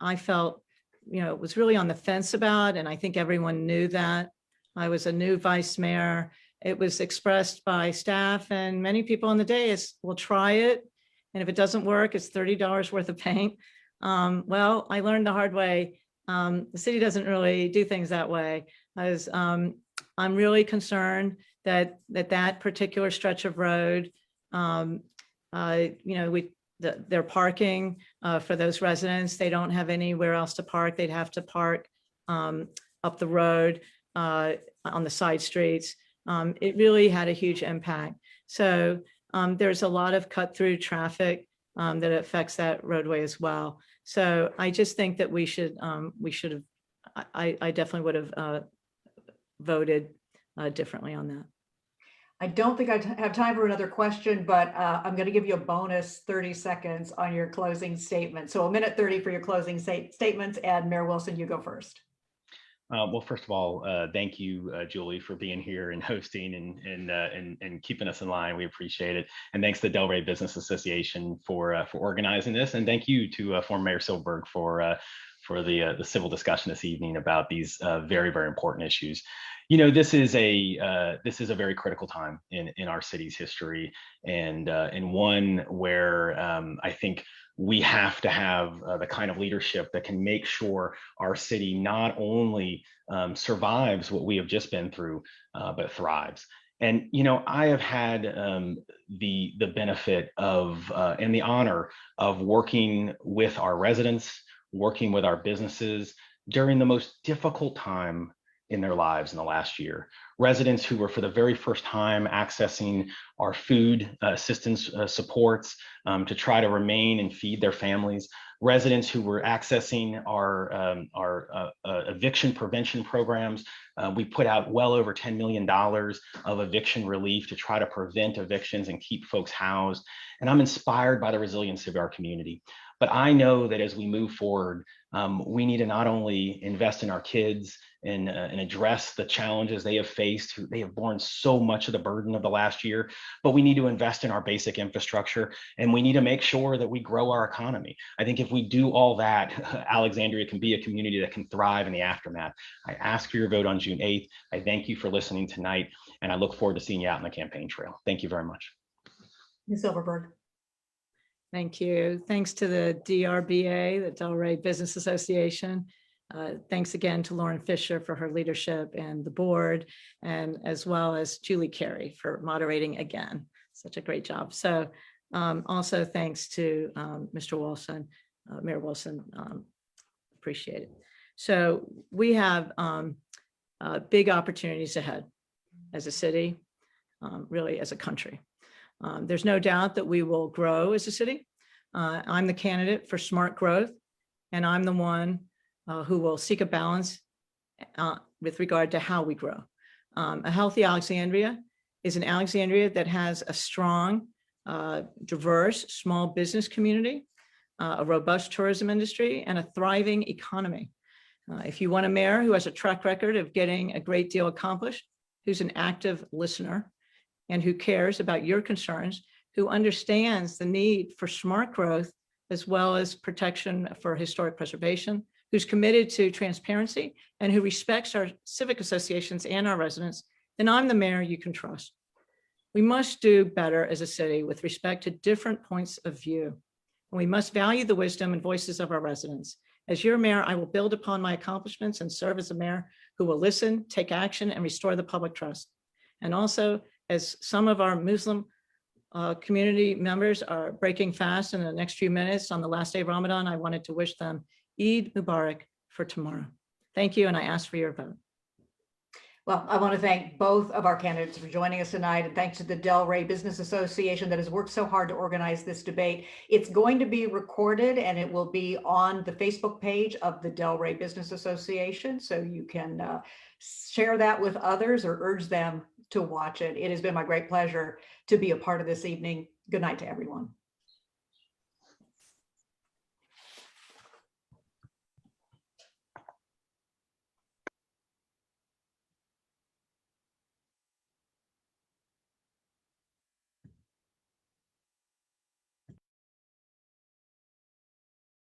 I felt, you know, was really on the fence about. And I think everyone knew that. I was a new vice mayor. It was expressed by staff and many people on the dais, we'll try it. And if it doesn't work, it's $30 worth of paint. Well, I learned the hard way. The city doesn't really do things that way. I'm really concerned that that particular stretch of road, you know, they're parking for those residents. They don't have anywhere else to park. They'd have to park up the road on the side streets. It really had a huge impact. So there's a lot of cut through traffic that affects that roadway as well. So I just think that we should have, I definitely would have voted differently on that. I don't think I have time for another question, but I'm going to give you a bonus 30 seconds on your closing statement. So a minute 30 for your closing statements. And Mayor Wilson, you go first. Well, first of all, thank you, Julie, for being here and hosting and keeping us in line. We appreciate it. And thanks to the Delray Business Association for organizing this. And thank you to former Mayor Silberberg for the civil discussion this evening about these very, very important issues. You know, this is a very critical time in our city's history, and one where I think we have to have the kind of leadership that can make sure our city not only survives what we have just been through, but thrives. And, you know, I have had the benefit of and the honor of working with our residents, working with our businesses during the most difficult time in their lives in the last year. Residents who were for the very first time accessing our food assistance supports to try to remain and feed their families. Residents who were accessing our eviction prevention programs. We put out well over $10 million of eviction relief to try to prevent evictions and keep folks housed. And I'm inspired by the resilience of our community. But I know that as we move forward, we need to not only invest in our kids and address the challenges they have faced. They have borne so much of the burden of the last year, but we need to invest in our basic infrastructure, and we need to make sure that we grow our economy. I think if we do all that, Alexandria can be a community that can thrive in the aftermath. I ask for your vote on June 8th. I thank you for listening tonight, and I look forward to seeing you out on the campaign trail. Thank you very much. Ms. Silberberg. Thank you. Thanks to the DRBA, the Delray Business Association. Thanks again to Lauren Fisher for her leadership and the board, and as well as Julie Carey for moderating again. Such a great job. So also thanks to Mr. Wilson, Mayor Wilson, appreciate it. So we have big opportunities ahead as a city, really as a country. There's no doubt that we will grow as a city. I'm the candidate for smart growth, and I'm the one who will seek a balance with regard to how we grow. A healthy Alexandria is an Alexandria that has a strong, diverse small business community, a robust tourism industry, and a thriving economy. If you want a mayor who has a track record of getting a great deal accomplished, who's an active listener, and who cares about your concerns, who understands the need for smart growth, as well as protection for historic preservation, who's committed to transparency, and who respects our civic associations and our residents, then I'm the mayor you can trust. We must do better as a city with respect to different points of view. And we must value the wisdom and voices of our residents. As your mayor, I will build upon my accomplishments and serve as a mayor who will listen, take action, and restore the public trust. And also, as some of our Muslim community members are breaking fast in the next few minutes on the last day of Ramadan, I wanted to wish them Eid Mubarak for tomorrow. Thank you, and I ask for your vote. Well, I want to thank both of our candidates for joining us tonight, and thanks to the Delray Business Association that has worked so hard to organize this debate. It's going to be recorded, and it will be on the Facebook page of the Delray Business Association, so you can share that with others or urge them to watch it. It has been my great pleasure to be a part of this evening. Good night to everyone.